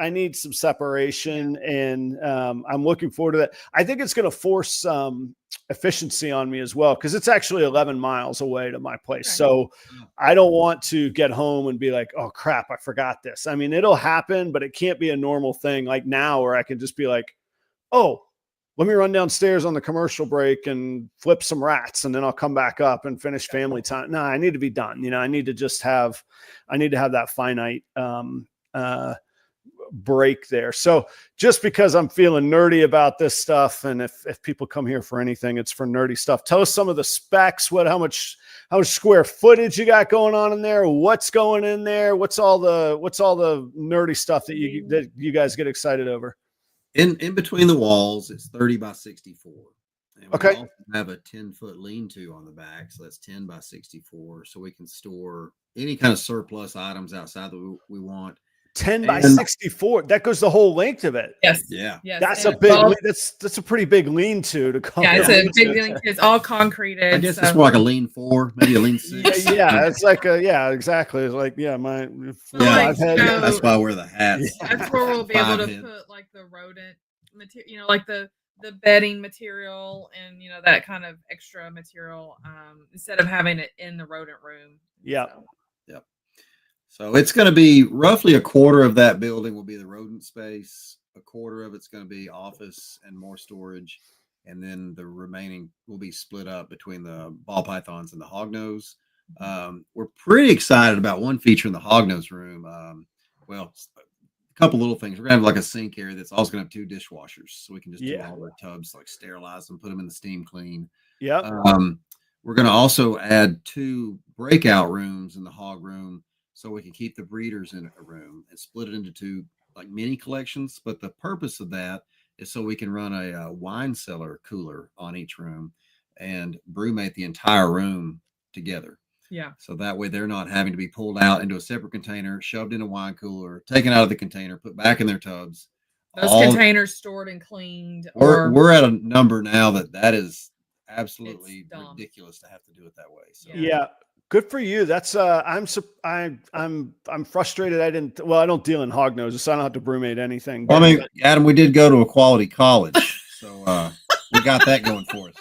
I need some separation, and I'm looking forward to that. I think it's going to force some efficiency on me as well, because it's actually 11 miles away to my place. Okay. So I don't want to get home and be like, oh crap, I forgot this. I mean, it'll happen, but it can't be a normal thing like now where I can just be like, oh, let me run downstairs on the commercial break and flip some rats, and then I'll come back up and finish family time. No, I need to be done. I need to have that finite break there. So just because I'm feeling nerdy about this stuff, and if people come here for anything, it's for nerdy stuff. Tell us some of the specs, how much square footage you got going on in there, what's going in there, what's all the nerdy stuff that you guys get excited over. In between the walls, it's 30 by 64. And we also have a 10-foot lean-to on the back, so that's 10 by 64. So we can store any kind of surplus items outside that we want. 10 by 64. That goes the whole length of it. Yes. Yeah. Yes. That's a big. That's a pretty big lean-to to come. Yeah, it's a big lean-to. It's all concreted. I guess it's more like a lean 4, maybe a lean 6. Yeah, it's like exactly. It's like that's why I wear the hats. That's where we'll be able to put like the rodent material, like the bedding material, and that kind of extra material, instead of having it in the rodent room. Yeah. So it's going to be roughly a quarter of that building will be the rodent space. A quarter of it's going to be office and more storage. And then the remaining will be split up between the ball pythons and the hognose. We're pretty excited about one feature in the hognose room. A couple little things. We're going to have like a sink area that's also going to have 2 dishwashers. So we can just do all our tubs, like sterilize them, put them in the steam clean. Yeah. We're going to also add 2 breakout rooms in the hog room, so we can keep the breeders in a room and split it into 2 like mini collections. But the purpose of that is so we can run a wine cellar cooler on each room and brewmate the entire room together. Yeah. So that way they're not having to be pulled out into a separate container, shoved in a wine cooler, taken out of the container, put back in their tubs. Those containers stored and cleaned. We're at a number now that is absolutely ridiculous to have to do it that way. So. Yeah. Good for you. That's I'm frustrated. I don't deal in hog noses, so I don't have to brewmate anything. Well, I mean, Adam, we did go to a quality college, so we got that going for us.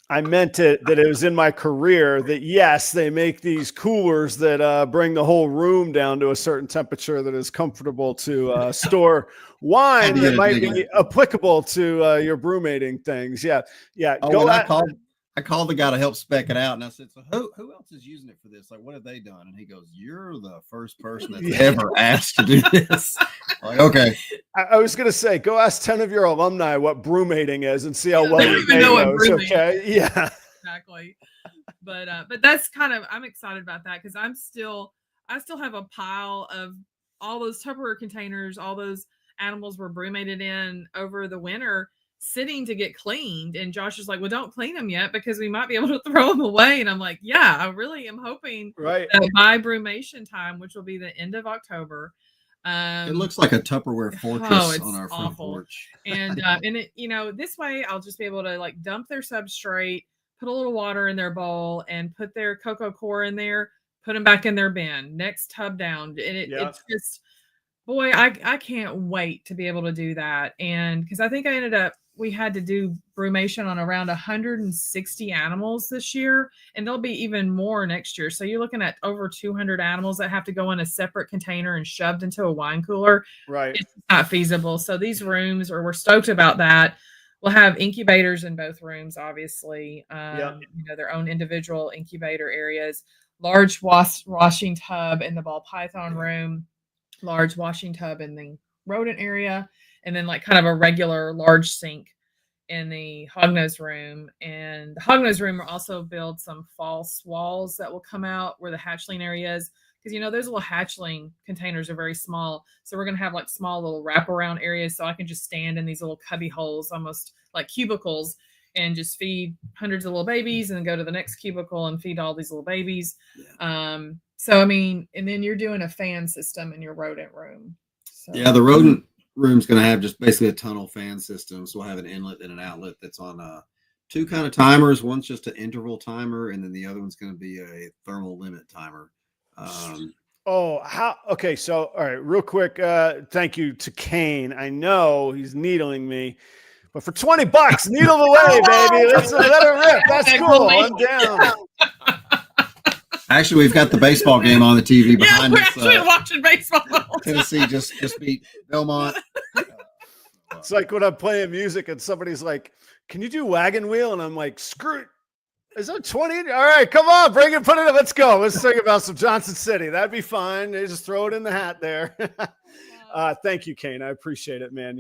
I meant it that it was in my career that yes, they make these coolers that bring the whole room down to a certain temperature that is comfortable to store wine that might be applicable to your brewmating things. Yeah. I called the guy to help spec it out, and I said, so who else is using it for this? Like, what have they done? And he goes, you're the first person that's ever asked to do this. Like, okay. I was going to say, go ask 10 of your alumni what brewmating is and see how well they know. Okay. Yeah. Exactly. But that's I'm excited about that, because I still have a pile of all those Tupperware containers, all those animals were brewmated in over the winter, sitting to get cleaned. And Josh is like, well, don't clean them yet because we might be able to throw them away. And I'm like, yeah, I really am hoping that by brewmation time, which will be the end of October. It looks like a Tupperware fortress on our front porch. And it, this way I'll just be able to like dump their substrate, put a little water in their bowl, and put their cocoa core in there, put them back in their bin, next tub down. And it's just, boy, I can't wait to be able to do that. And because I think we had to do brumation on around 160 animals this year, and there'll be even more next year. So you're looking at over 200 animals that have to go in a separate container and shoved into a wine cooler. Right. It's not feasible. So these rooms, we're stoked about that. We'll have incubators in both rooms, obviously, their own individual incubator areas, large washing tub in the ball python room, large washing tub in the rodent area, and then like kind of a regular large sink in the hognose room. And the hognose room will also build some false walls that will come out where the hatchling area is, because those little hatchling containers are very small. So we're gonna have like small little wraparound areas, so I can just stand in these little cubby holes, almost like cubicles, and just feed hundreds of little babies, and then go to the next cubicle and feed all these little babies. Yeah. So I mean, and then you're doing a fan system in your rodent room. So. Yeah, the rodent room's going to have just basically a tunnel fan system. So we'll have an inlet and an outlet that's on two kind of timers. One's just an interval timer, and then the other one's going to be a thermal limit timer. Okay. So, all right, real quick. Thank you to Kane. I know he's needling me, but for $20, needle away, baby. Let's let her rip. That's cool. I'm down. Actually, we've got the baseball game on the TV behind us. We're actually watching baseball. Tennessee just beat Belmont. It's like when I'm playing music and somebody's like, "Can you do Wagon Wheel?" And I'm like, "Screw it. Is that 20? All right, come on, bring it, put it in. Let's go. Let's think about some Johnson City. That'd be fine. They just throw it in the hat there." Thank you, Kane. I appreciate it, man.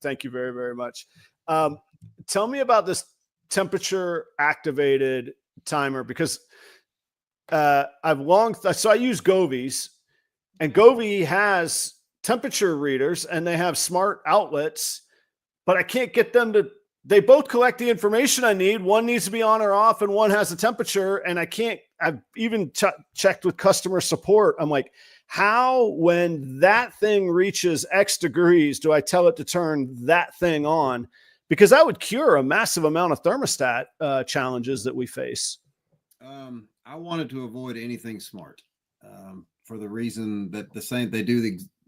Thank you very, very much. Tell me about this temperature activated timer, because so I use Govies, and Govee has temperature readers and they have smart outlets, but I can't get them they both collect the information I need. One needs to be on or off, and one has a temperature, and I've even checked with customer support. I'm like, how, when that thing reaches X degrees, do I tell it to turn that thing on? Because that would cure a massive amount of thermostat challenges that we face. I wanted to avoid anything smart, for the reason that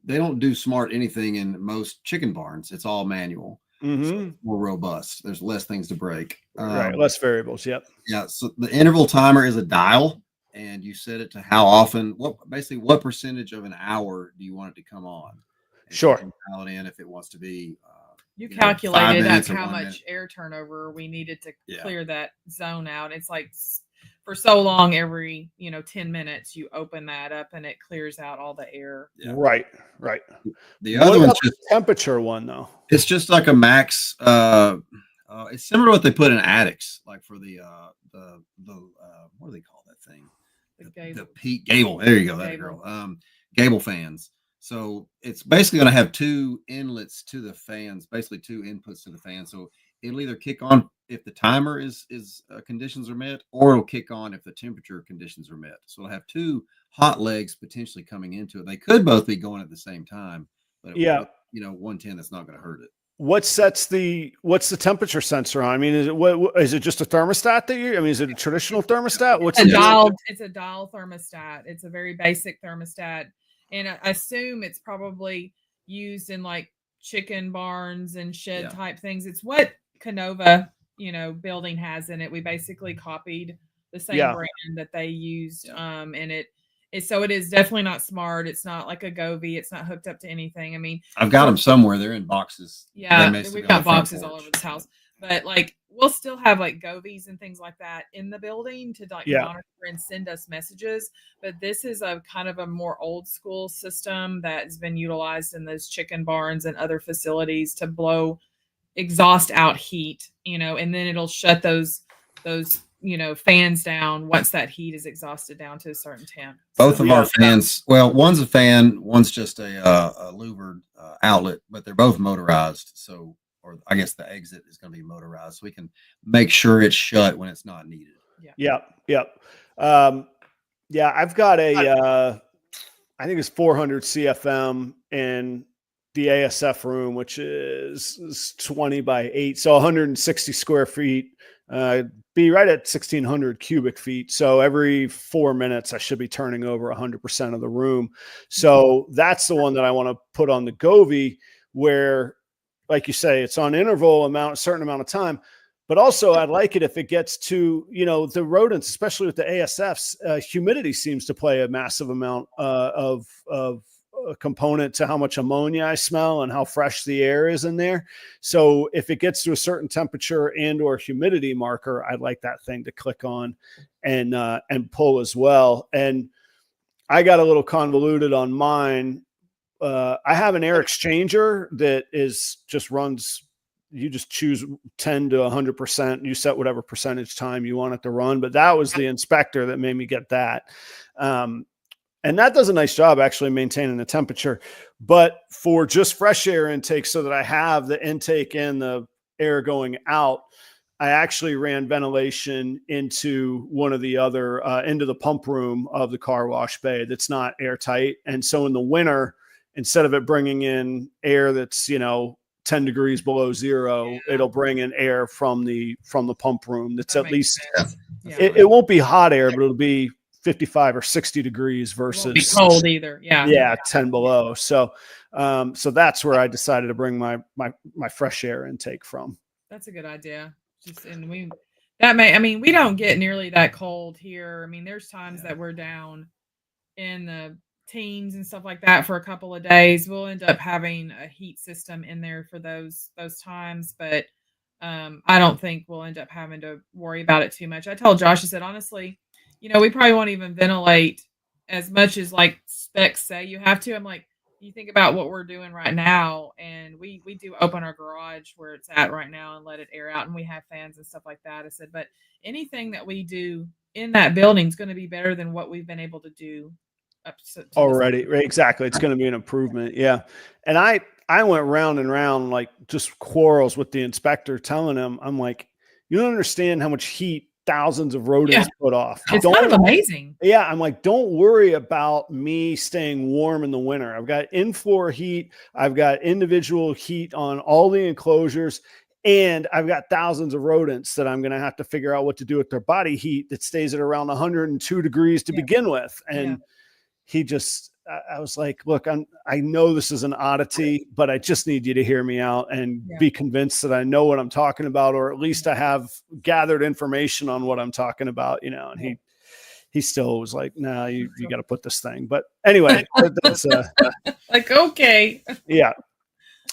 they don't do smart anything in most chicken barns. It's all manual. Mm-hmm. So it's more robust. There's less things to break. Right, less variables. Yep. Yeah. So the interval timer is a dial, and you set it to how often. What percentage of an hour do you want it to come on? And sure. You can dial it in if it wants to be. You calculated how much air turnover we needed to clear that zone out. It's like, for so long, every 10 minutes you open that up and it clears out all the air. Yeah. Right. The other one's just temperature one, though. It's just like a max. It's similar to what they put in attics, like for the what do they call that thing? The peak gable. There you go, that girl. Gable fans. So it's basically going to have two inlets to the fans, basically two inputs to the fan. So it'll either kick on if the timer is conditions are met, or it'll kick on if the temperature conditions are met. So it'll have two hot legs potentially coming into it. They could both be going at the same time, but 110, that's not going to hurt it. What's the temperature sensor on? I mean, is it just a thermostat is it a traditional thermostat? It's a dial thermostat. It's a very basic thermostat. And I assume it's probably used in like chicken barns and shed type things. It's what Canova, building has in it. We basically copied the same brand that they used. And it is definitely not smart. It's not like a Govee. It's not hooked up to anything. I mean, I've got them somewhere. They're in boxes. Yeah, we've got boxes all over this house. But like, we'll still have like Govies and things like that in the building to monitor and send us messages. But this is a kind of a more old school system that's been utilized in those chicken barns and other facilities to blow exhaust out heat, and then it'll shut those fans down once that heat is exhausted down to a certain temp. Both of our fans, well, one's a fan, one's just a louvered outlet, but they're both motorized. So, or I guess the exit is going to be motorized, so we can make sure it's shut when it's not needed. Yep. I've got I think it's 400 CFM in the ASF room, which is 20 by 8, so 160 square feet. Be right at 1,600 cubic feet. So every 4 minutes, I should be turning over 100% of the room. So that's the one that I want to put on the Govee, where, like you say, it's on interval a certain amount of time. But also, I'd like it if it gets to, the rodents, especially with the ASFs, humidity seems to play a massive amount of a component to how much ammonia I smell and how fresh the air is in there. So if it gets to a certain temperature and or humidity marker, I'd like that thing to click on and pull as well. And I got a little convoluted on mine. I have an air exchanger that runs. You just choose 10 to 100%. You set whatever percentage time you want it to run. But that was the inspector that made me get that. And that does a nice job actually maintaining the temperature. But for just fresh air intake, so that I have the intake and the air going out, I actually ran ventilation into one of the other, into the pump room of the car wash bay that's not airtight. And so in the winter, instead of it bringing in air that's, 10 degrees below zero, it'll bring in air from the pump room. That's at least, it won't be hot air, but it'll be 55 or 60 degrees versus it won't be cold either. Yeah. 10 below. So, so that's where I decided to bring my fresh air intake from. That's a good idea. We don't get nearly that cold here. I mean, there's times that we're down in the teens and stuff like that for a couple of days. We'll end up having a heat system in there for those times, but I don't think we'll end up having to worry about it too much. I told Josh, I said, honestly, we probably won't even ventilate as much as like specs say you have to. I'm like, you think about what we're doing right now, and we do open our garage where it's at right now and let it air out, and we have fans and stuff like that. I said, but anything that we do in that building is going to be better than what we've been able to do up to already. Right, exactly. It's going to be an improvement. Yeah. And I went round and round, like just quarrels with the inspector, telling him, I'm like, you don't understand how much heat thousands of rodents put off. It's kind of amazing. Yeah. I'm like, don't worry about me staying warm in the winter. I've got in-floor heat. I've got individual heat on all the enclosures, and I've got thousands of rodents that I'm going to have to figure out what to do with their body heat that stays at around 102 degrees to begin with. And I was like, look, I know this is an oddity, but I just need you to hear me out and be convinced that I know what I'm talking about, or at least I have gathered information on what I'm talking about, and he still was like, no, you got to put this thing. But anyway, that's like, okay. Yeah.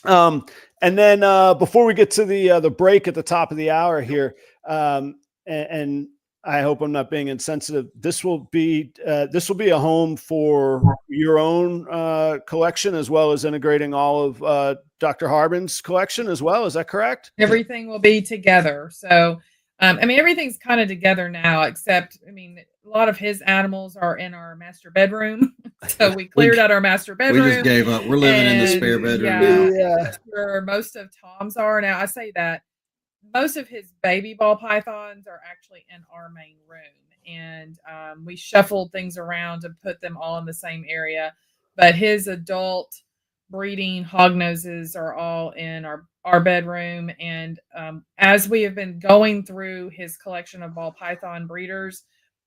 And then, before we get to the break at the top of the hour here, and I hope I'm not being insensitive, this will be a home for your own collection, as well as integrating all of Dr. Harbin's collection as well. Is that correct? Everything will be together. So, everything's kind of together now, except, a lot of his animals are in our master bedroom. So we cleared out our master bedroom. We just gave up. We're living in the spare bedroom now. Yeah. That's where most of Tom's are. Now, I say that most of his baby ball pythons are actually in our main room, and we shuffled things around and put them all in the same area. But his adult breeding hognoses are all in our bedroom. And as we have been going through his collection of ball python breeders,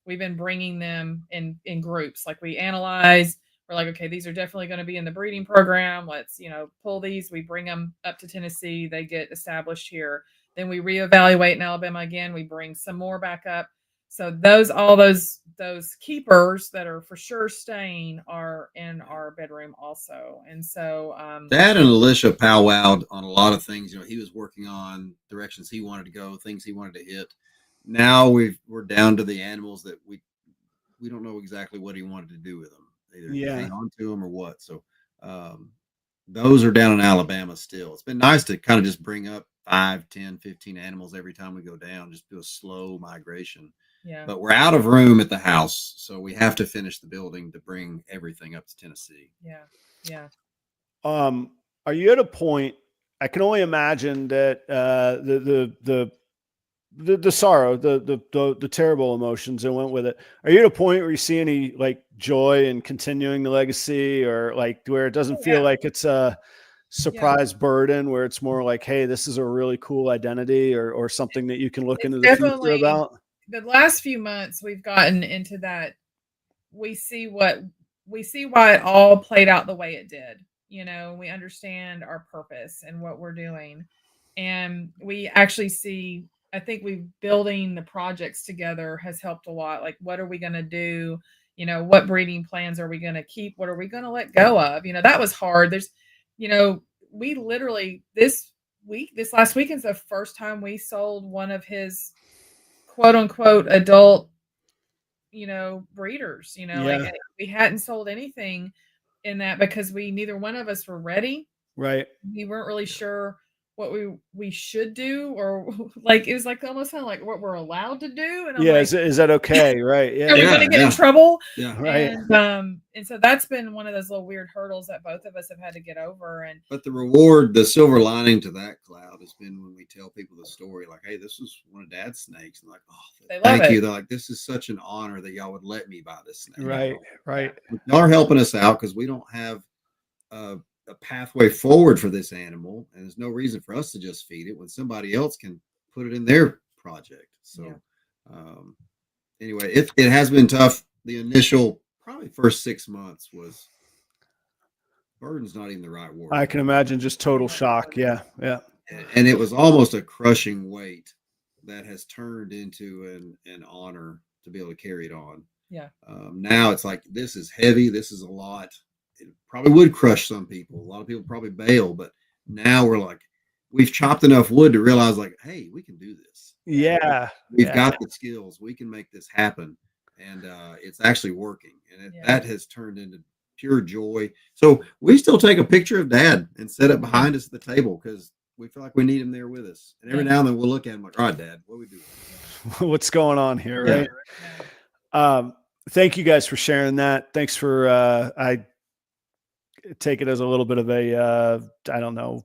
we've been bringing them in groups. Like, we analyze, we're like, okay, these are definitely going to be in the breeding program. Let's, pull these. We bring them up to Tennessee. They get established here. Then we reevaluate in Alabama again. We bring some more back up. So all those keepers that are for sure staying are in our bedroom also. And so Dad and Alicia powwowed on a lot of things. He was working on directions he wanted to go, things he wanted to hit. Now we're down to the animals that we don't know exactly what he wanted to do with them, either hang on to them or what. So those are down in Alabama still. It's been nice to kind of just bring up 5, 10, 15 animals every time we go down, just do a slow migration. Yeah. But we're out of room at the house, so we have to finish the building to bring everything up to Tennessee. Yeah. Yeah. Are you at a point, I can only imagine that the sorrow, the terrible emotions that went with it. Are you at a point where you see any like joy in continuing the legacy, or like where it doesn't feel like it's a surprise burden, where it's more like, hey, this is a really cool identity, or something that you can look into the future about? The last few months we've gotten into that. We see why it all played out the way it did. We understand our purpose and what we're doing. And we actually see, I think building the projects together has helped a lot. Like, what are we going to do? What breeding plans are we going to keep? What are we going to let go of? That was hard. We literally this last weekend's the first time we sold one of his quote unquote adult, breeders, like we hadn't sold anything in that because neither one of us were ready. Right. We weren't really sure we should do, or like it was like almost kind of like what we're allowed to do. And I'm Yeah. like, Is that okay? Right. are we Yeah. going to get Yeah. in trouble? Yeah. Right. And so that's been one of those little weird hurdles that both of us have had to get over. And But the reward, the silver lining to that cloud has been when we tell people the story, like, hey, this was one of Dad's snakes. And like, oh, They love thank it. you. They're like, this is such an honor that y'all would let me buy this snake. Right. Right. Y'all are helping us out because we don't have a pathway forward for this animal. And there's no reason for us to just feed it when somebody else can put it in their project. So, anyway, it has been tough. The initial, probably first 6 months was, burden's not even the right word. I can imagine just total shock. Yeah. Yeah. And it was almost a crushing weight that has turned into an honor to be able to carry it on. Yeah. Now it's like, this is heavy. This is a lot. It probably would crush some people. A lot of people probably bail, but now we're like, we've chopped enough wood to realize like, hey, we can do this. Yeah. We've got the skills. We can make this happen. And it's actually working. And that has turned into pure joy. So we still take a picture of Dad and set it behind us at the table because we feel like we need him there with us. And every now and then we'll look at him like, all right, Dad, what are we doing? What's going on here? Right. Thank you guys for sharing that. Thanks for, I take it as a little bit of a, I don't know,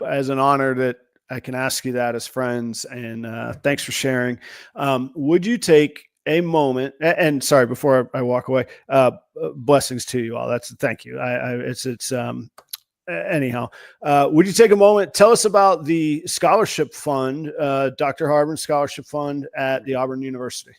as an honor that I can ask you that as friends. And thanks for sharing. Would you take a moment, and sorry, before I walk away, blessings to you all. Thank you. Anyhow, would you take a moment, tell us about the scholarship fund, Dr. Harbin Scholarship Fund at the Auburn University?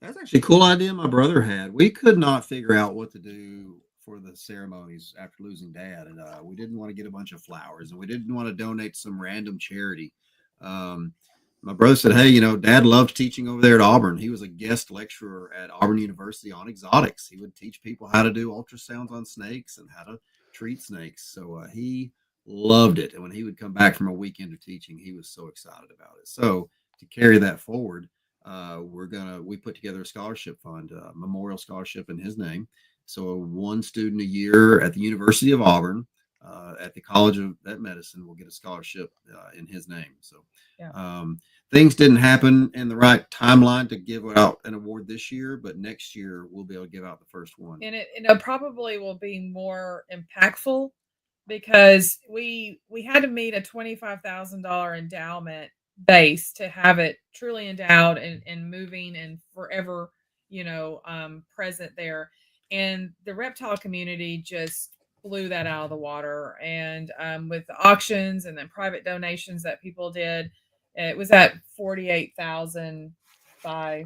That's actually a cool idea my brother had. We could not figure out what to do for the ceremonies after losing Dad. And we didn't want to get a bunch of flowers, and we didn't want to donate some random charity. My brother said, hey, Dad loved teaching over there at Auburn. He was a guest lecturer at Auburn University on exotics. He would teach people how to do ultrasounds on snakes and how to treat snakes. So he loved it. And when he would come back from a weekend of teaching, he was so excited about it. So to carry that forward, we put together a scholarship fund, a memorial scholarship in his name. So one student a year at the University of Auburn, at the College of Vet Medicine, will get a scholarship in his name. So things didn't happen in the right timeline to give out an award this year, but next year we'll be able to give out the first one. And it probably will be more impactful because we had to meet a $25,000 endowment base to have it truly endowed and moving and forever, present there. And the reptile community just blew that out of the water. And with the auctions and then private donations that people did, it was at 48,000 by,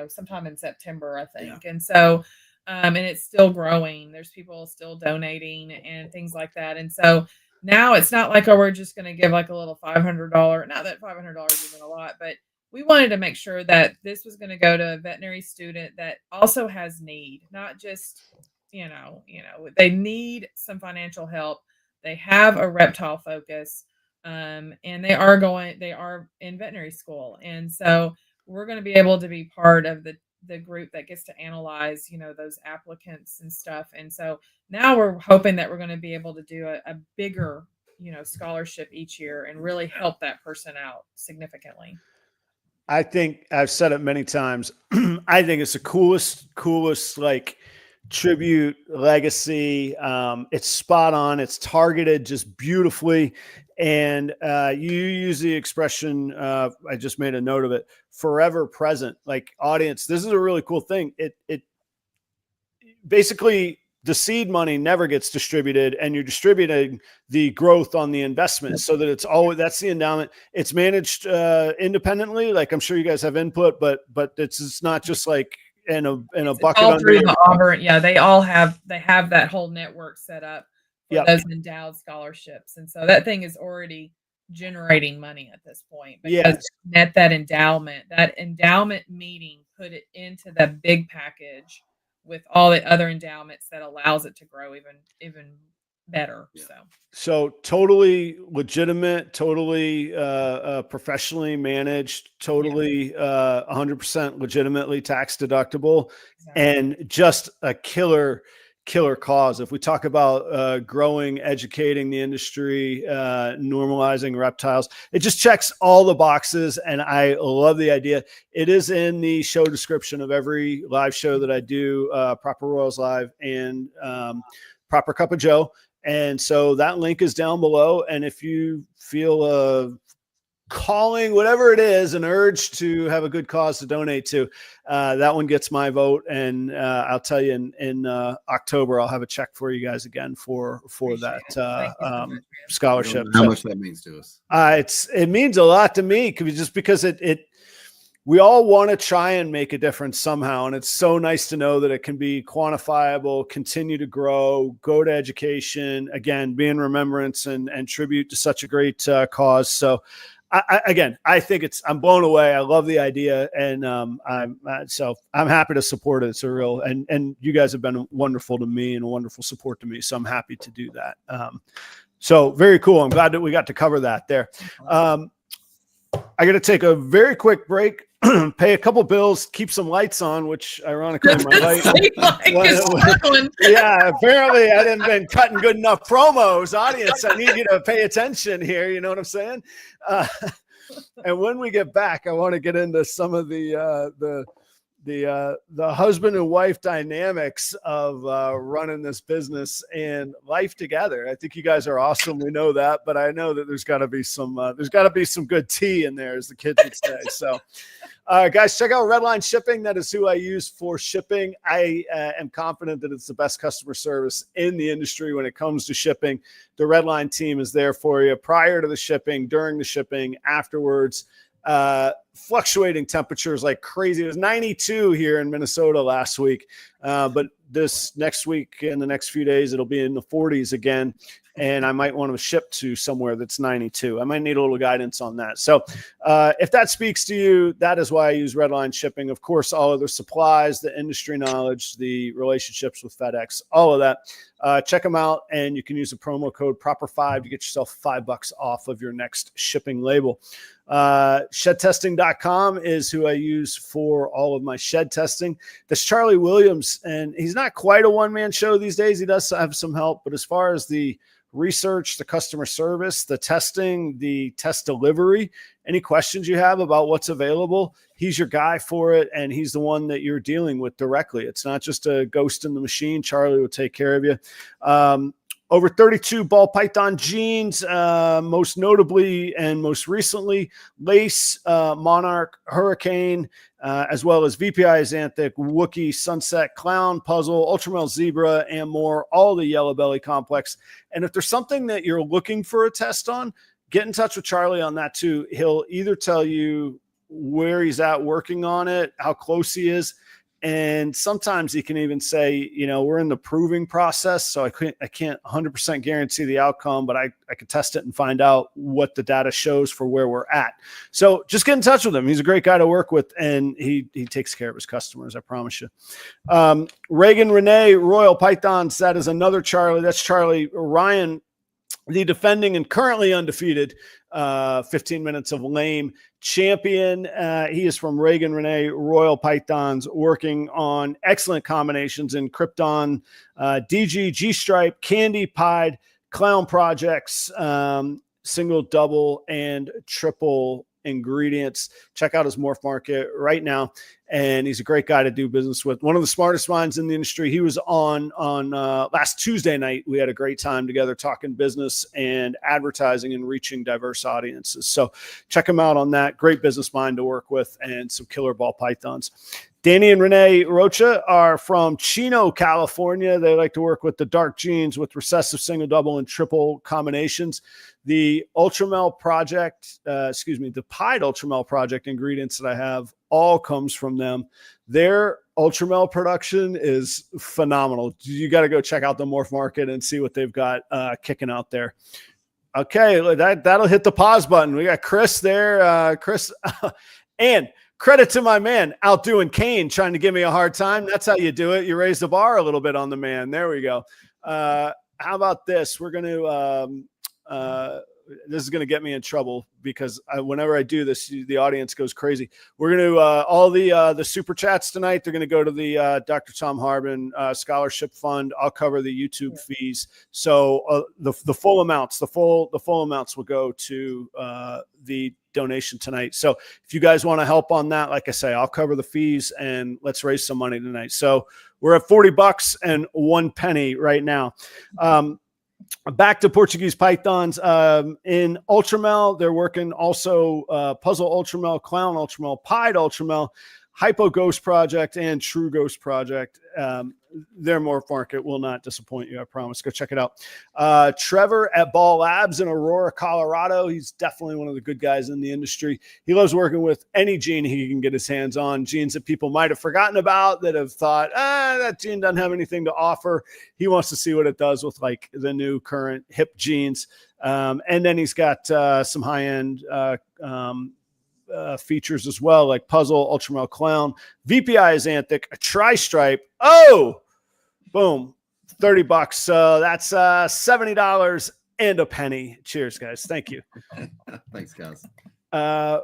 sometime in September, I think. Yeah. And so, and it's still growing. There's people still donating and things like that. And so now it's not like, we're just going to give like a little $500. Not that $500 isn't a lot, but we wanted to make sure that this was going to go to a veterinary student that also has need, not just, they need some financial help. They have a reptile focus. And they are in veterinary school. And so we're going to be able to be part of the group that gets to analyze, those applicants and stuff. And so now we're hoping that we're going to be able to do a bigger, scholarship each year and really help that person out significantly. I think I've said it many times. I think it's the coolest like tribute legacy. It's spot on. It's targeted just beautifully. And you use the expression, I just made a note of it, forever present. Like, audience, this is a really cool thing. It basically, the seed money never gets distributed, and you're distributing the growth on the investment so that it's always, that's the endowment. It's managed independently. Like, I'm sure you guys have input, but it's not just like in a bucket. All through the Auburn. Yeah. They have that whole network set up for those endowed scholarships. And so that thing is already generating money at this point. Because that endowment meeting put it into the big package with all the other endowments that allows it to grow even better. So totally legitimate, totally professionally managed, totally 100% legitimately tax deductible, and just a killer killer cause. If we talk about growing, educating the industry, normalizing reptiles, it just checks all the boxes. And I love the idea. It is in the show description of every live show that I do, Proper Royals Live and Proper Cup of Joe. And so that link is down below. And if you feel calling, whatever it is, an urge to have a good cause to donate to, that one gets my vote. And I'll tell you in October, I'll have a check for you guys again for that scholarship. How much that means to us. It means a lot to me because we all want to try and make a difference somehow. And it's so nice to know that it can be quantifiable, continue to grow, go to education, again, be in remembrance and tribute to such a great cause. So I think I'm blown away. I love the idea. And I'm happy to support it. It's a real, and you guys have been wonderful to me and a wonderful support to me. So I'm happy to do that. So very cool. I'm glad that we got to cover that there. I got to take a very quick break, pay a couple bills, keep some lights on, which ironically my light. Yeah, apparently I didn't been cutting good enough promos. Audience, I need you to pay attention here. You know what I'm saying? And when we get back, I want to get into some of the husband and wife dynamics of running this business and life together. I think you guys are awesome. We know that, but I know that there's got to be some good tea in there, as the kids would say. So, guys, check out Redline Shipping. That is who I use for shipping. I am confident that it's the best customer service in the industry when it comes to shipping. The Redline team is there for you prior to the shipping, during the shipping, afterwards. Fluctuating temperatures like crazy. It was 92 here in Minnesota last week, but this next week and the next few days it'll be in the 40s again, and I might want to ship to somewhere that's 92. I might need a little guidance on that. So if that speaks to you, that is why I use Redline Shipping. Of course, all of the supplies, the industry knowledge, the relationships with FedEx, all of that. Check them out, and you can use the promo code PROPER5 to get yourself $5 off of your next shipping label. Shedtesting.com is who I use for all of my shed testing. That's Charlie Williams, and he's not quite a one-man show these days. He does have some help, but as far as the research, the customer service, the testing, the test delivery, any questions you have about what's available, he's your guy for it, and he's the one that you're dealing with directly. It's not just a ghost in the machine. Charlie will take care of you. Over 32 ball python genes, most notably and most recently, Lace, Monarch, Hurricane, as well as VPI Xanthic, Wookie, Sunset, Clown, Puzzle, Ultramel Zebra, and more, all the Yellow Belly complex. And if there's something that you're looking for a test on, get in touch with Charlie on that too. He'll either tell you where he's at working on it, how close he is, and sometimes he can even say, we're in the proving process, so I can't 100% guarantee the outcome, but I can test it and find out what the data shows for where we're at. So just get in touch with him. He's a great guy to work with, and he takes care of his customers, I promise you. Reagan Renee Royal Pythons, that is another Charlie. That's Charlie Ryan, the defending and currently undefeated 15 minutes of lame champion. He is from Reagan Renee Royal Pythons, working on excellent combinations in Krypton, DG, G-Stripe, Candy, Pied, Clown projects, single, double, and triple ingredients. Check out his Morph Market right now. And he's a great guy to do business with. One of the smartest minds in the industry. He was on last Tuesday night. We had a great time together talking business and advertising and reaching diverse audiences. So check him out on that. Great business mind to work with, and some killer ball pythons. Danny and Renee Rocha are from Chino, California. They like to work with the dark genes with recessive single, double, and triple combinations. The Ultramel project, the Pied Ultramel project ingredients that I have all comes from them. Their Ultramel production is phenomenal. You got to go check out the Morph Market and see what they've got kicking out there. Okay, that'll hit the pause button. We got Chris there. Chris, and credit to my man, outdoing Kane, trying to give me a hard time. That's how you do it. You raise the bar a little bit on the man. There we go. How about this? We're going to this is going to get me in trouble because whenever I do this, the audience goes crazy. We're going to all the super chats tonight. They're going to go to the Dr. Tom Harbin Scholarship Fund. I'll cover the YouTube fees. So the full amounts, the full amounts will go to the donation tonight. So if you guys want to help on that, like I say, I'll cover the fees and let's raise some money tonight. So we're at $40 and 1 penny right now. Back to Portuguese pythons. In Ultramel, they're working also Puzzle Ultramel, Clown Ultramel, Pied Ultramel, Hypo Ghost Project, and True Ghost Project. Their morph market will not disappoint you, I promise. Go check it out. Trevor at Ball Labs in Aurora, Colorado. He's definitely one of the good guys in the industry. He loves working with any gene he can get his hands on, genes that people might have forgotten about, that have thought, that gene doesn't have anything to offer. He wants to see what it does with like the new current hip genes. And then he's got some high-end features as well, like Puzzle, Ultramel Clown, VPI is Xanthic, a tri-stripe. Oh, boom, $30. So that's $70 and a penny. Cheers, guys. Thank you. Thanks, guys.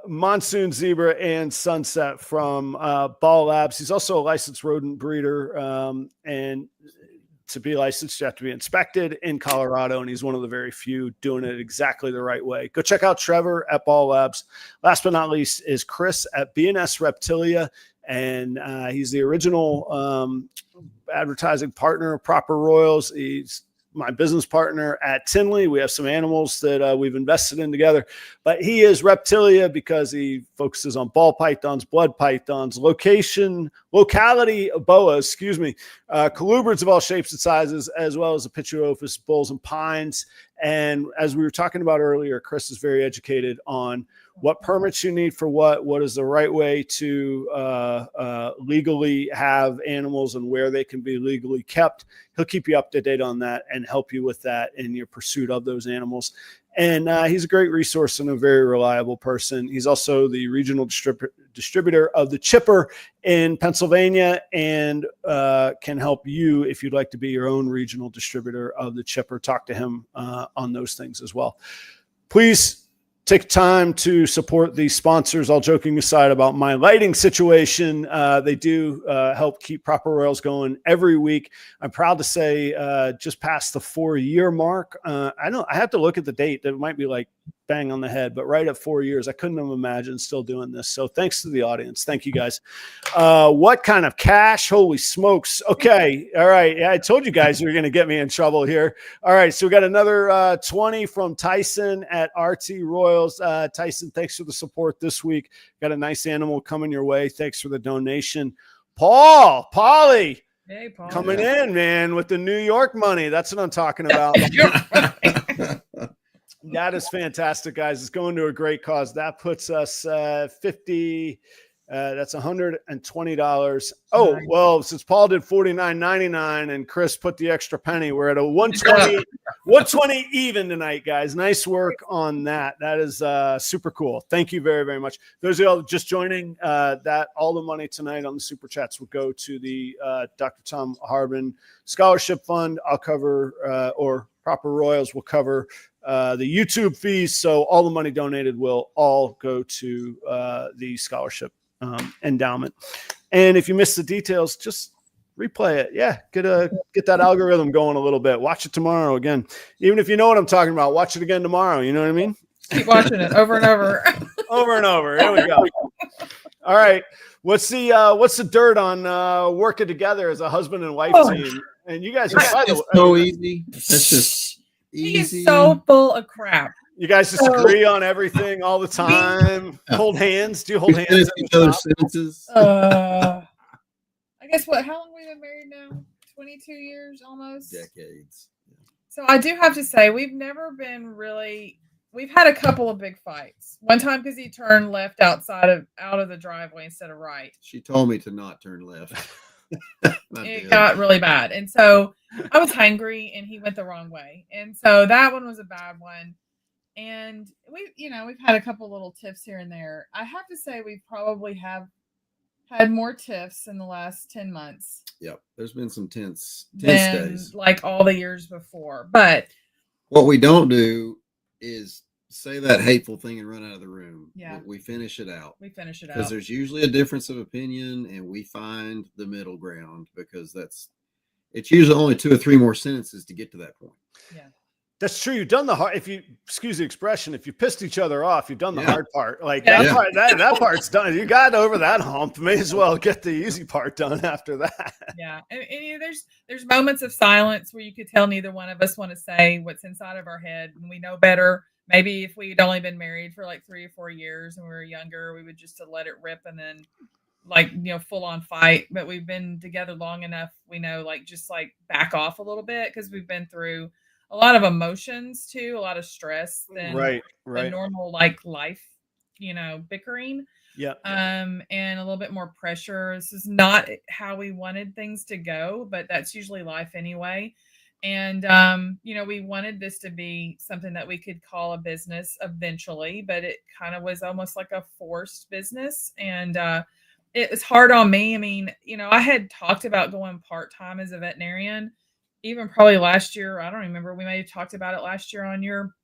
Monsoon Zebra and Sunset from Ball Labs. He's also a licensed rodent breeder, and to be licensed, you have to be inspected in Colorado, and he's one of the very few doing it exactly the right way. Go check out Trevor at Ball Labs. Last but not least is Chris at BNS Reptilia, and he's the original advertising partner of Proper Royals. He's my business partner at Tinley. We have some animals that we've invested in together, but he is Reptilia because he focuses on ball pythons, blood pythons, locality boas, colubrids of all shapes and sizes, as well as Epiteurophis, bulls and pines. And as we were talking about earlier, Chris is very educated on what permits you need for what is the right way to legally have animals and where they can be legally kept. He'll keep you up to date on that and help you with that in your pursuit of those animals. And he's a great resource and a very reliable person. He's also the regional distributor of the Chipper in Pennsylvania, and can help you if you'd like to be your own regional distributor of the Chipper. Talk to him on those things as well. Please take time to support these sponsors. All joking aside about my lighting situation, they do help keep Proper Royals going every week. I'm proud to say just past the 4-year mark. I have to look at the date. It might be like bang on the head, but right at 4 years, I couldn't have imagined still doing this. So thanks to the audience. Thank you guys. What kind of cash? Holy smokes. Okay. All right. Yeah, I told you guys you were going to get me in trouble here. All right. So we got another 20 from Tyson at RT Royals. Tyson, thanks for the support this week. Got a nice animal coming your way. Thanks for the donation. Paulie. Hey, Paul. Coming in, man, with the New York money. That's what I'm talking about. That is fantastic, guys. It's going to a great cause. That puts us 50. That's $120. Oh, well, since Paul did $49.99 and Chris put the extra penny, we're at a 120, 120 even tonight, guys. Nice work on that. That is super cool. Thank you very, very much. Those of you all just joining, that all the money tonight on the super chats will go to the Dr. Tom Harbin Scholarship Fund. I'll cover, or Proper Royals will cover the YouTube fees. So all the money donated will all go to the scholarship endowment. And if you missed the details, just replay it. Yeah, get that algorithm going a little bit. Watch it tomorrow again. Even if you know what I'm talking about, watch it again tomorrow. You know what I mean? Keep watching it over and over. Over and over. Here we go. All right. What's the dirt on working together as a husband and wife team? And you guys are so easy. That's just easy. He's so full of crap. You guys just agree on everything all the time. Hold hands. Do you hold hands? Finish each other's sentences. I guess how long have we been married now? 22 years almost. Decades. So I do have to say we've never been really. We've had a couple of big fights. One time because he turned left out of the driveway instead of right. She told me to not turn left. It got really bad, and so I was hungry, and he went the wrong way, and so that one was a bad one. And we've had a couple little tiffs here and there. I have to say we probably have had more tiffs in the last 10 months. Yep, there's been some tense than days, like all the years before. But what we don't do is say that hateful thing and run out of the room. Yeah. We finish it out. Because Because there's usually a difference of opinion, and we find the middle ground, because it's usually only 2 or 3 more sentences to get to that point. Yeah. That's true. You've done the hard. If you excuse the expression, if you pissed each other off, you've done the Yeah. hard part. Like Yeah. that part, that part's done. You got over that hump. May as well get the easy part done after that. Yeah. And, you know, there's moments of silence where you could tell neither one of us want to say what's inside of our head, and we know better. Maybe if we'd only been married for like 3 or 4 years and we were younger, we would just let it rip and then like, you know, full on fight. But we've been together long enough, we know, like, just like back off a little bit, because we've been through a lot of emotions too, a lot of stress than Right. a normal like life, you know, bickering. Yeah. And a little bit more pressure. This is not how we wanted things to go, but that's usually life anyway. And you know, we wanted this to be something that we could call a business eventually, but it kind of was almost like a forced business. And it was hard on me. I mean, you know, I had talked about going part-time as a veterinarian, even probably last year. I don't remember. We may have talked about it last year on your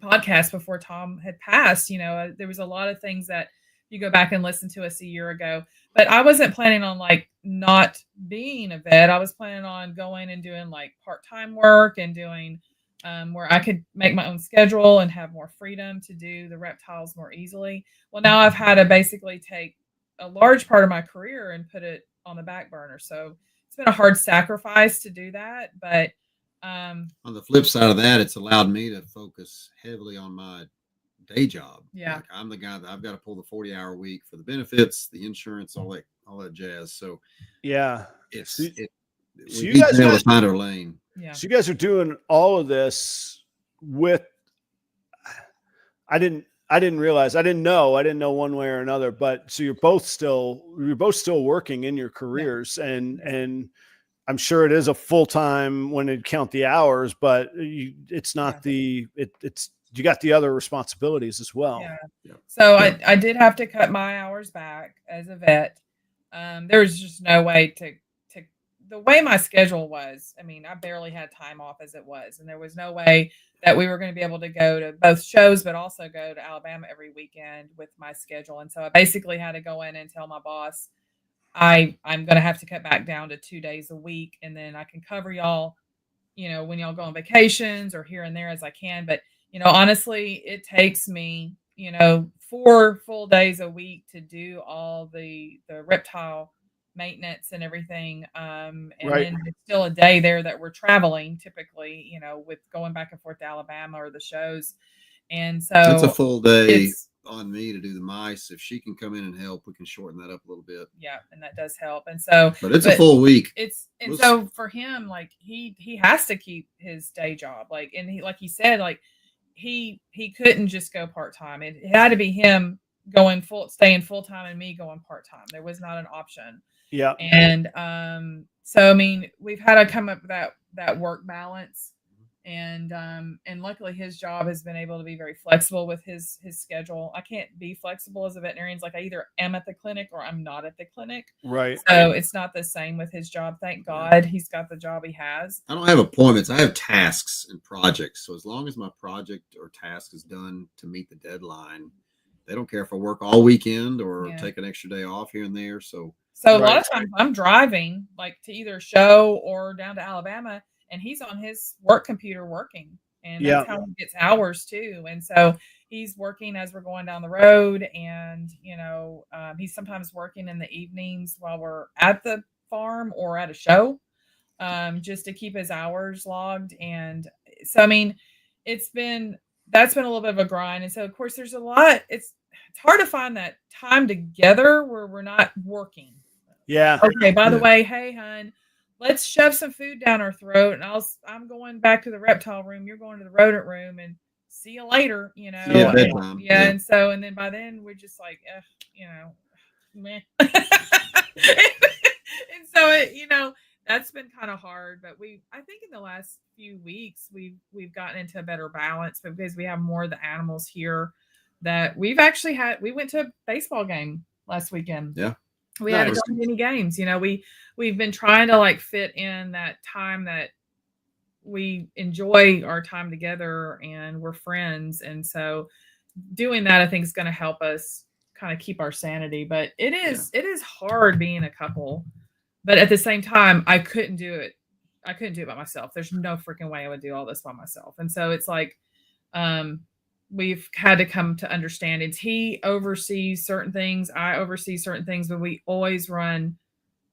podcast before Tom had passed. You know, there was a lot of things that you go back and listen to us a year ago, but I wasn't planning on like not being a vet. I was planning on going and doing like part-time work and doing where I could make my own schedule and have more freedom to do the reptiles more easily. Well, now I've had to basically take a large part of my career and put it on the back burner. So it's been a hard sacrifice to do that. But on the flip side of that, it's allowed me to focus heavily on my day job. Yeah. Like, I'm the guy that I've got to pull the 40-hour week for the benefits, the insurance, all that jazz. So Yeah. we you need guys to be able are- to find our lane. yeah. So you guys are doing all of this with, I didn't realize, I didn't know one way or another, but so you're both still working in your careers, and I'm sure it is a full-time when you count the hours, but it's not it's you got the other responsibilities as well. Yeah. So I did have to cut my hours back as a vet. There was just no way to the way my schedule was. I mean, I barely had time off as it was, and there was no way that we were going to be able to go to both shows, but also go to Alabama every weekend with my schedule. And so I basically had to go in and tell my boss, I'm going to have to cut back down to 2 days a week, and then I can cover y'all, you know, when y'all go on vacations or here and there as I can. But, you know, honestly, it takes me, you know, 4 full days a week to do all the reptile maintenance and everything. And then it's still a day there that we're traveling typically, you know, with going back and forth to Alabama or the shows. And so it's a full day on me to do the mice. If she can come in and help, we can shorten that up a little bit. Yeah, and that does help. And so, but it's a full week. So for him, like he has to keep his day job, like, and he, like he said, like he couldn't just go part-time. It had to be him staying full-time and me going part-time. There was not an option. Yeah. And so I mean, we've had to come up with that work balance. And luckily his job has been able to be very flexible with his schedule. I can't be flexible as a veterinarian. It's like I either am at the clinic or I'm not at the clinic. Right. So it's not the same with his job. Thank God he's got the job he has. I don't have appointments. I have tasks and projects. So as long as my project or task is done to meet the deadline, they don't care if I work all weekend or take an extra day off here and there. So a lot of times I'm driving like to either show or down to Alabama, and he's on his work computer working, and that's how he gets hours too. And so he's working as we're going down the road, and you know, he's sometimes working in the evenings while we're at the farm or at a show, just to keep his hours logged. And so, I mean, that's been a little bit of a grind. And so, of course, there's a lot. It's hard to find that time together where we're not working. Yeah. Okay. By the way, hey, hun, let's shove some food down our throat, and I'm going back to the reptile room. You're going to the rodent room, and see you later. You know. Yeah. And so, and then by then we're just like, you know, meh. And so you know, that's been kind of hard. But I think in the last few weeks we've gotten into a better balance because we have more of the animals here that we've actually had. We went to a baseball game last weekend. Yeah. We haven't done any games. You know, we've been trying to like fit in that time that we enjoy our time together and we're friends. And so doing that, I think, is going to help us kind of keep our sanity. But it is hard being a couple. But at the same time, I couldn't do it. I couldn't do it by myself. There's no freaking way I would do all this by myself. And so it's like, we've had to come to understandings. He oversees certain things. I oversee certain things, but we always run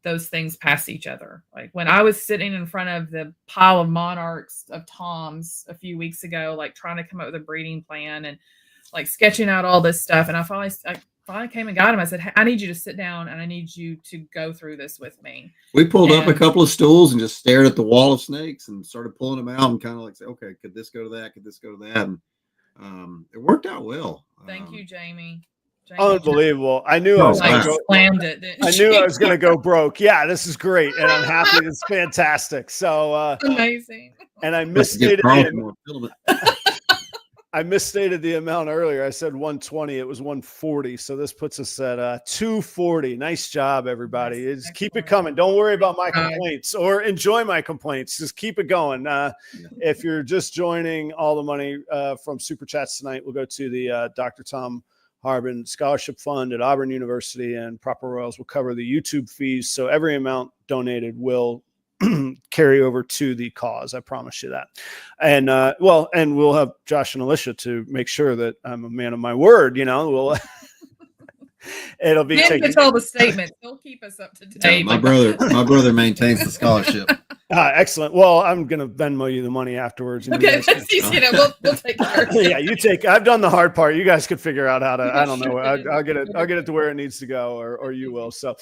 those things past each other. Like when I was sitting in front of the pile of monarchs of Toms a few weeks ago, like trying to come up with a breeding plan and like sketching out all this stuff. And I finally came and got him. I said, hey, I need you to sit down and I need you to go through this with me. We pulled up a couple of stools and just stared at the wall of snakes and started pulling them out and kind of like say, okay, could this go to that? Could this go to that? And it worked out well. Thank you, Jamie. Unbelievable. I knew I was going to slammed it. I knew I was going to go broke. Yeah, this is great. And I'm happy. It's fantastic. So amazing. And I misstated the amount earlier. I said 120. It was 140. So this puts us at 240. Nice job, everybody. Just keep it coming. Don't worry about my complaints or enjoy my complaints. Just keep it going. If you're just joining, all the money from Super Chats tonight will go to the Dr. Tom Harbin Scholarship Fund at Auburn University, and Proper Royals will cover the YouTube fees. So every amount donated will carry over to the cause. I promise you that. And and we'll have Josh and Alicia to make sure that I'm a man of my word. We'll it'll be taken all the statements. They'll keep us up to date. Yeah, my brother maintains the scholarship. Excellent. Well, I'm gonna Venmo you the money afterwards. Okay, we'll take care of it. Yeah, you take. I've done the hard part. You guys could figure out how to. I don't know. I'll get it. I'll get it to where it needs to go, or you will. So,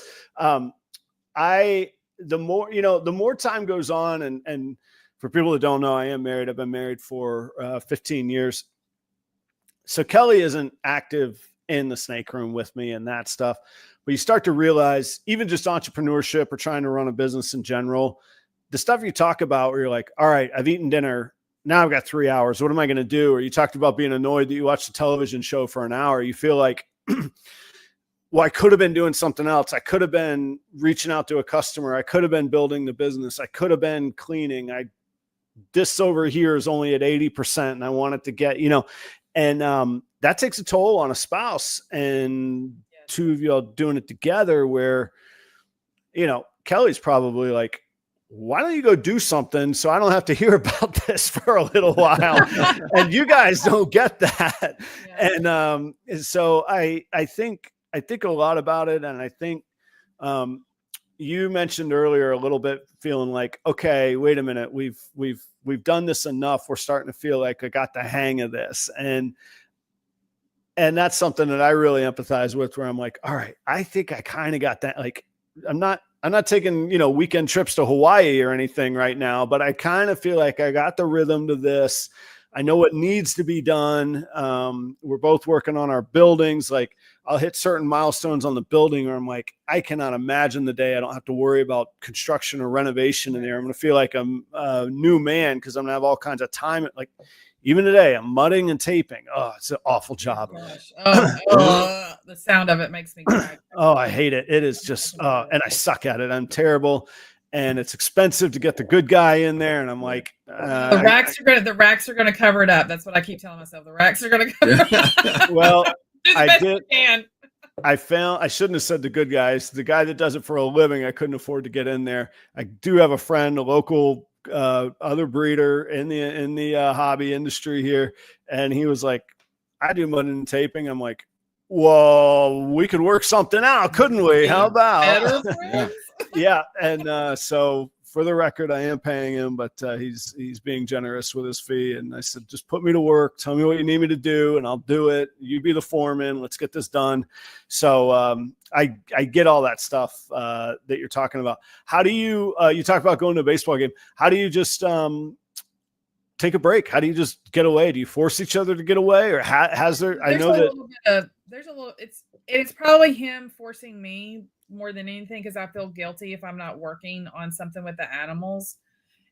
the more time goes on, and for people that don't know, I am married. I've been married for 15 years. So Kelly isn't active in the snake room with me and that stuff, but you start to realize even just entrepreneurship or trying to run a business in general, the stuff you talk about where you're like, all right, I've eaten dinner. Now I've got 3 hours. What am I going to do? Or you talked about being annoyed that you watched a television show for an hour. You feel like, well, I could have been doing something else. I could have been reaching out to a customer. I could have been building the business. I could have been cleaning. This over here is only at 80% and I want it to get, and that takes a toll on a spouse, and two of y'all doing it together where, Kelly's probably like, why don't you go do something so I don't have to hear about this for a little while? And you guys don't get that. Yeah. And so I think a lot about it. And I think you mentioned earlier a little bit feeling like, okay, wait a minute, we've done this enough. We're starting to feel like I got the hang of this. And that's something that I really empathize with, where I'm like, all right, I think I kind of got that. Like, I'm not taking, weekend trips to Hawaii or anything right now, but I kind of feel like I got the rhythm to this. I know what needs to be done. We're both working on our buildings. Like, I'll hit certain milestones on the building where I'm like, I cannot imagine the day I don't have to worry about construction or renovation in there. I'm going to feel like I'm a new man because I'm going to have all kinds of time. Like, even today, I'm mudding and taping. Oh, it's an awful job. The sound of it makes me cry. Oh, I hate it. It is just, and I suck at it. I'm terrible. And it's expensive to get the good guy in there. And I'm like, the racks are gonna cover it up. That's what I keep telling myself. The racks are gonna cover it up. Well, I shouldn't have said the good guys. The guy that does it for a living, I couldn't afford to get in there. I do have a friend, a local other breeder in the hobby industry here, and he was like, I do mudding and taping. I'm like, well, we could work something out, couldn't we? How about yeah. And so for the record, I am paying him, but he's being generous with his fee. And I said, just put me to work, tell me what you need me to do, and I'll do it. You be the foreman, let's get this done. So I get all that stuff that you're talking about. How do you you talk about going to a baseball game? How do you just take a break? How do you just get away? Do you force each other to get away, or has there? I know that there's a little. It's probably him forcing me more than anything, because I feel guilty if I'm not working on something with the animals,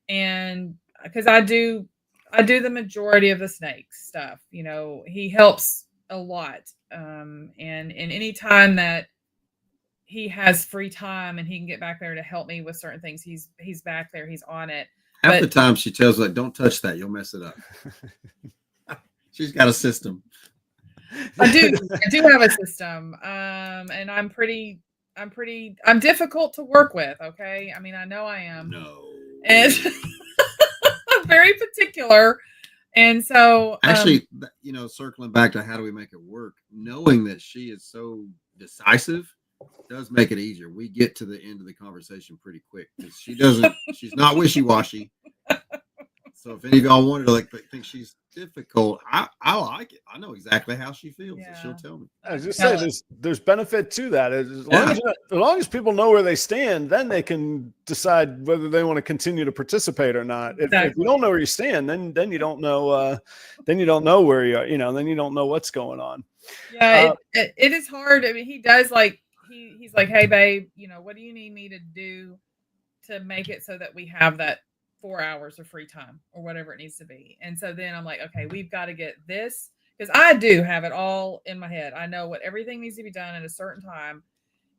and because I do the majority of the snake stuff. He helps a lot, and any time that he has free time and he can get back there to help me with certain things, he's back there, he's on it. Half the time she tells like, don't touch that. You'll mess it up. She's got a system. I do have a system. And I'm difficult to work with. Okay. I mean, I know I am. No. And I'm very particular. And so actually, circling back to how do we make it work, knowing that she is so decisive does make it easier. We get to the end of the conversation pretty quick because she's not wishy-washy. So if any of y'all wanted to think she's difficult, I like it. I know exactly how she feels. Yeah. And she'll tell me. I was just saying there's benefit to that. As long as people know where they stand, then they can decide whether they want to continue to participate or not. If you don't know where you stand, then you don't know. Then you don't know where you are. Then you don't know what's going on. Yeah, it is hard. I mean, he does he's like, hey, babe, what do you need me to do to make it so that we have that 4 hours of free time or whatever it needs to be. And so then I'm like, okay, we've got to get this, because I do have it all in my head. I know what everything needs to be done at a certain time.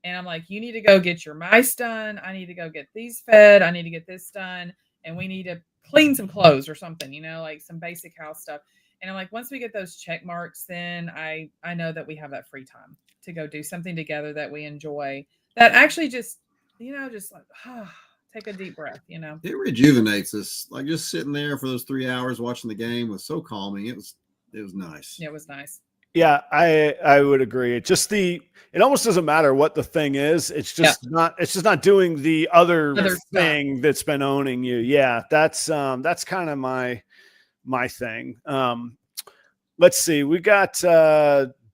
And I'm like, you need to go get your mice done. I need to go get these fed. I need to get this done. And we need to clean some clothes or something, like some basic house stuff. And I'm like, once we get those check marks, then I know that we have that free time to go do something together that we enjoy, that actually just, just like, take a deep breath, It rejuvenates us. Like just sitting there for those 3 hours watching the game was so calming. It was nice. It was nice. Yeah, I would agree. It almost doesn't matter what the thing is. It's just not doing the other thing stuff that's been owning you. Yeah, that's kind of my thing. Let's see. We got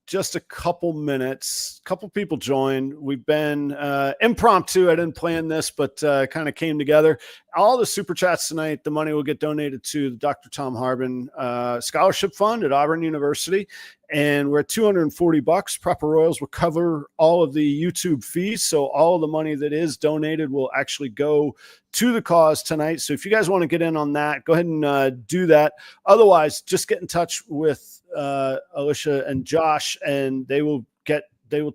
just a couple minutes. A couple people joined. We've been impromptu. I didn't plan this, but kind of came together. All the super chats tonight, the money will get donated to the Dr. Tom Harbin Scholarship Fund at Auburn University. And we're at $240. Proper Royals will cover all of the YouTube fees. So all of the money that is donated will actually go to the cause tonight. So if you guys want to get in on that, go ahead and do that. Otherwise, just get in touch with Alicia and Josh, and they will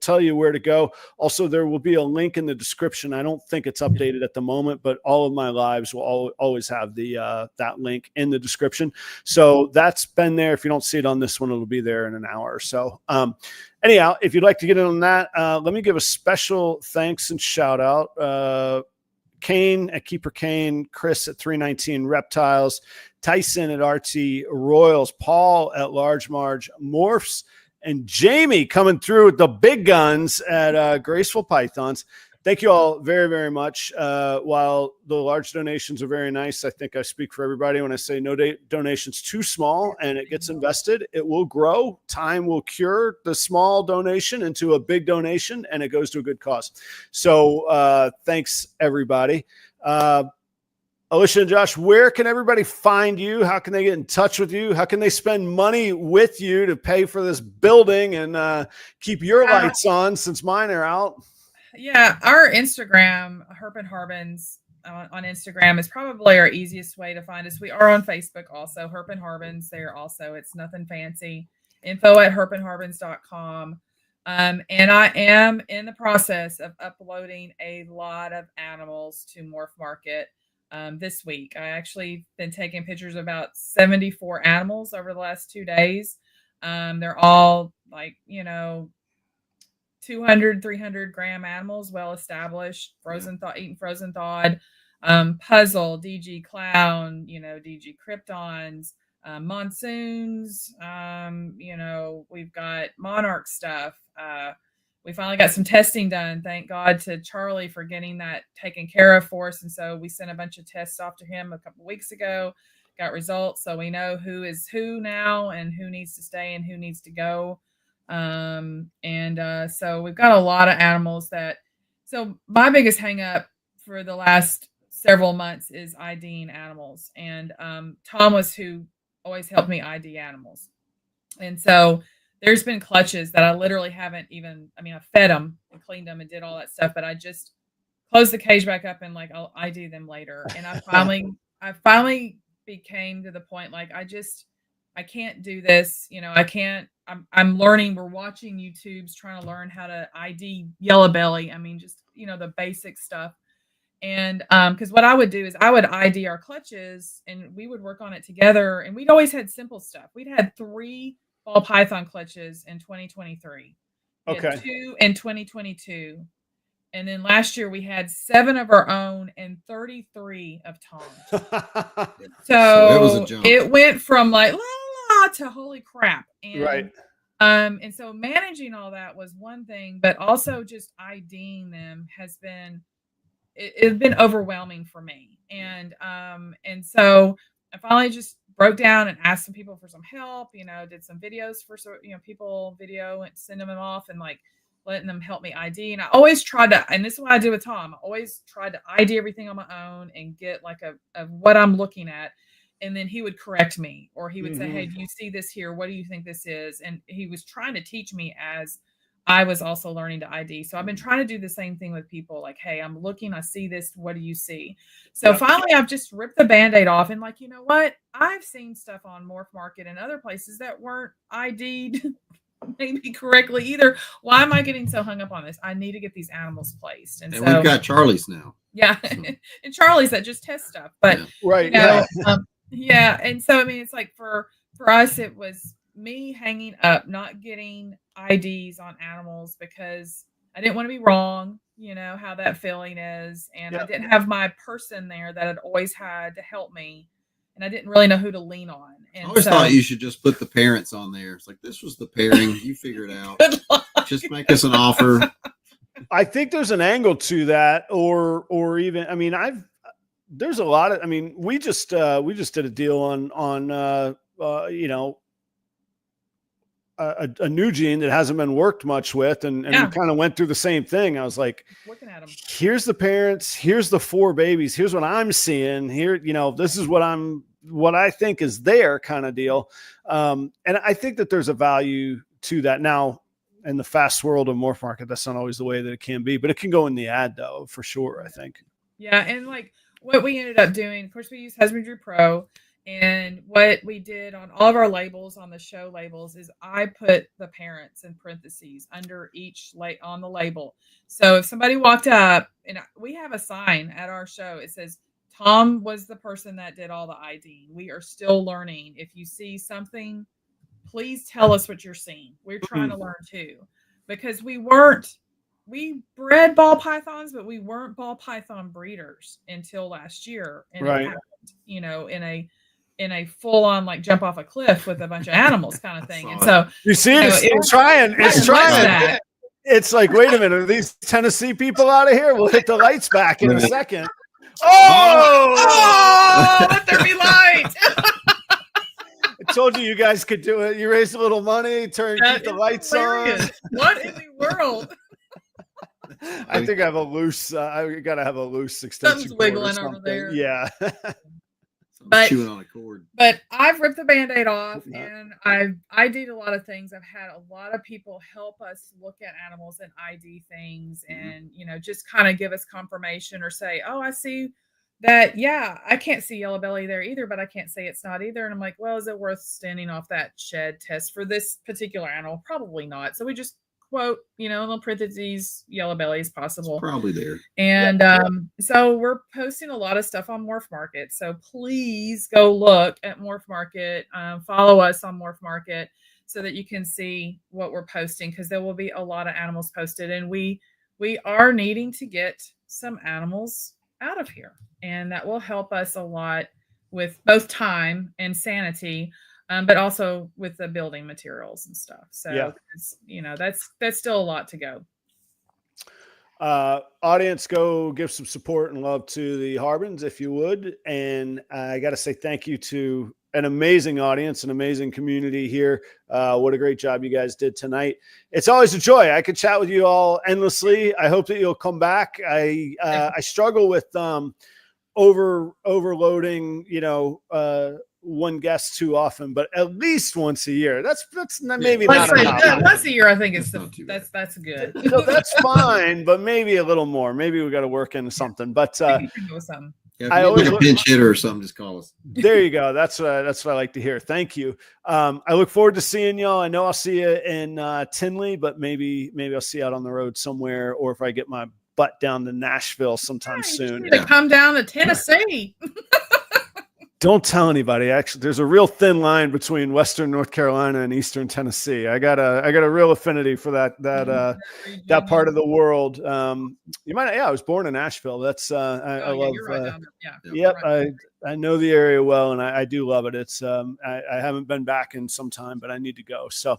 tell you where to go. Also, there will be a link in the description. I don't think it's updated at the moment, but all of my lives will always have that link in the description. So that's been there. If you don't see it on this one, it'll be there in an hour or so. Anyhow, if you'd like to get in on that, let me give a special thanks and shout out. Kane at Keeper Kane, Chris at 319 Reptiles, Tyson at RT Royals, Paul at Large Marge Morphs, and Jamie coming through with the big guns at Graceful Pythons. Thank you all very, very much. While the large donations are very nice, I think I speak for everybody when I say no donations too small and it gets invested. It will grow. Time will cure the small donation into a big donation, and it goes to a good cause. So thanks, everybody. Alicia and Josh, where can everybody find you? How can they get in touch with you? How can they spend money with you to pay for this building and keep your lights on since mine are out? Yeah, our Instagram, Herpin Harbins on Instagram, is probably our easiest way to find us. We are on Facebook also, Herpin Harbins there also. It's nothing fancy. info@herpinharbins.com. And I am in the process of uploading a lot of animals to Morph Market this week. I actually been taking pictures of about 74 animals over the last 2 days. They're all 200, 300 gram animals, well established, eating frozen thawed, puzzle, DG clown, DG kryptons, monsoons, we've got monarch stuff. We finally got some testing done. Thank God to Charlie for getting that taken care of for us. And so we sent a bunch of tests off to him a couple of weeks ago, got results. So we know who is who now and who needs to stay and who needs to go. So we've got a lot of animals so my biggest hang up for the last several months is IDing animals. And Tom was who always helped me ID animals. And so there's been clutches that I literally haven't even, I fed them and cleaned them and did all that stuff, but I just closed the cage back up and I'll ID them later. And I finally became to the point, I can't do this. I'm learning. We're watching YouTubes, trying to learn how to ID yellow belly. The basic stuff. And because what I would do is I would ID our clutches and we would work on it together. And we'd always had simple stuff. We'd had 3 ball python clutches in 2023. We had Okay. 2 in 2022. And then last year we had 7 of our own and 33 of Tom's. So it went from like la la la to holy crap. And Right. and so managing all that was one thing, but also just IDing them has been it's been overwhelming for me. And so I finally just broke down and asked some people for some help, did some videos for people video and send them off and like letting them help me ID. And I always tried to, and this is what I do with Tom, I always tried to ID everything on my own and get like a what I'm looking at. And then he would correct me, or he would say, hey, do you see this here? What do you think this is? And he was trying to teach me as I was also learning to ID. So I've been trying to do the same thing with people. Like, hey, I'm looking, I see this. What do you see? So finally, I've just ripped the Band-Aid off and like, you know what? I've seen stuff on Morph Market and other places that weren't ID'd maybe correctly either. Why am I getting so hung up on this? I need to get these animals placed. And so we've got Charlie's now. Yeah. So. And Charlie's that just test stuff. But right. Yeah. And so, I mean, it's like for us, it was me hanging up, not getting IDs on animals because I didn't want to be wrong, how that feeling is. And I didn't have my person there that had always had to help me. And I didn't really know who to lean on. And I always thought you should just put the parents on there. It's like, this was the pairing. You figure it out. Just make us an offer. I think there's an angle to that, or even, I mean, there's a lot of, I mean, we just did a deal on a new gene that hasn't been worked much with. And we kind of went through the same thing. I was like, looking at them. Here's the parents, here's the 4 babies. Here's what I'm seeing here. This is what I think is there kind of deal. And I think that there's a value to that now in the fast world of Morph Market. That's not always the way that it can be, but it can go in the ad though, for sure. I think. Yeah. And like what we ended up doing, of course we use Husbandry Pro. And what we did on all of our labels, on the show labels, is I put the parents in parentheses under each on the label. So if somebody walked up, and we have a sign at our show, it says, Tom was the person that did all the ID. We are still learning. If you see something, please tell us what you're seeing. We're trying to learn too. Because we bred ball pythons, but we weren't ball python breeders until last year. And it happened, in a full on like jump off a cliff with a bunch of animals kind of thing. And so you see, it's trying. It's like, wait a minute, are these Tennessee people out of here? We'll hit the lights back in a second. Oh, let there be light. I told you guys could do it. You raise a little money, keep the lights on. What in the world? I think I have a loose. I gotta have a loose extension. Something's wiggling over there. Yeah. Chewing on a cord. But I've ripped the Band-Aid off, and I did a lot of things. I've had a lot of people help us look at animals and ID things, and just kind of give us confirmation or say, oh, I see that. Yeah, I can't see yellow belly there either, but I can't say it's not either. And I'm like, well, is it worth standing off that shed test for this particular animal? Probably not. So we just quote, in the parentheses, yellow belly is possible. It's probably there. And so we're posting a lot of stuff on Morph Market. So please go look at Morph Market. Follow us on Morph Market so that you can see what we're posting, because there will be a lot of animals posted. And we are needing to get some animals out of here. And that will help us a lot with both time and sanity. But also with the building materials and stuff. So, that's still a lot to go. Audience, go give some support and love to the Harbins if you would. And I got to say thank you to an amazing audience, an amazing community here. What a great job you guys did tonight. It's always a joy. I could chat with you all endlessly. I hope that you'll come back. I struggle with overloading, one guest too often, but at least once a year. That's maybe not enough. Once a year, I think that's good. That's fine, but maybe a little more. Maybe we got to work into something. But I always a pinch hitter or something. Just call us. There you go. That's what I like to hear. Thank you. I look forward to seeing y'all. I know I'll see you in Tinley, but maybe I'll see you out on the road somewhere, or if I get my butt down to Nashville sometime soon. To come down to Tennessee. Don't tell anybody. Actually, there's a real thin line between Western North Carolina and Eastern Tennessee. I got a real affinity for that part of the world. You might, I was born in Nashville. That's I love. You're right down there. Yep, Right. I know the area well, and I do love it. It's I haven't been back in some time, but I need to go. So,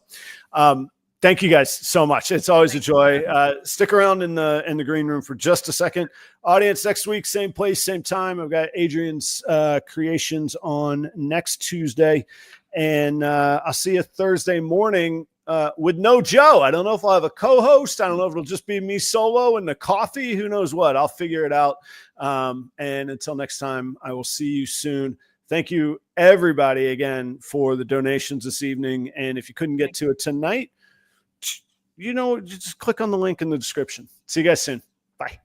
thank you guys so much. It's always a joy. Stick around in the green room for just a second. Audience, next week, same place, same time. I've got Adrian's creations on next Tuesday, and I'll see you Thursday morning with no Joe. I don't know if I'll have a co-host. I don't know if it'll just be me solo and the coffee. Who knows what? I'll figure it out. And until next time, I will see you soon. Thank you, everybody, again, for the donations this evening. And if you couldn't get to it tonight, just click on the link in the description. See you guys soon. Bye.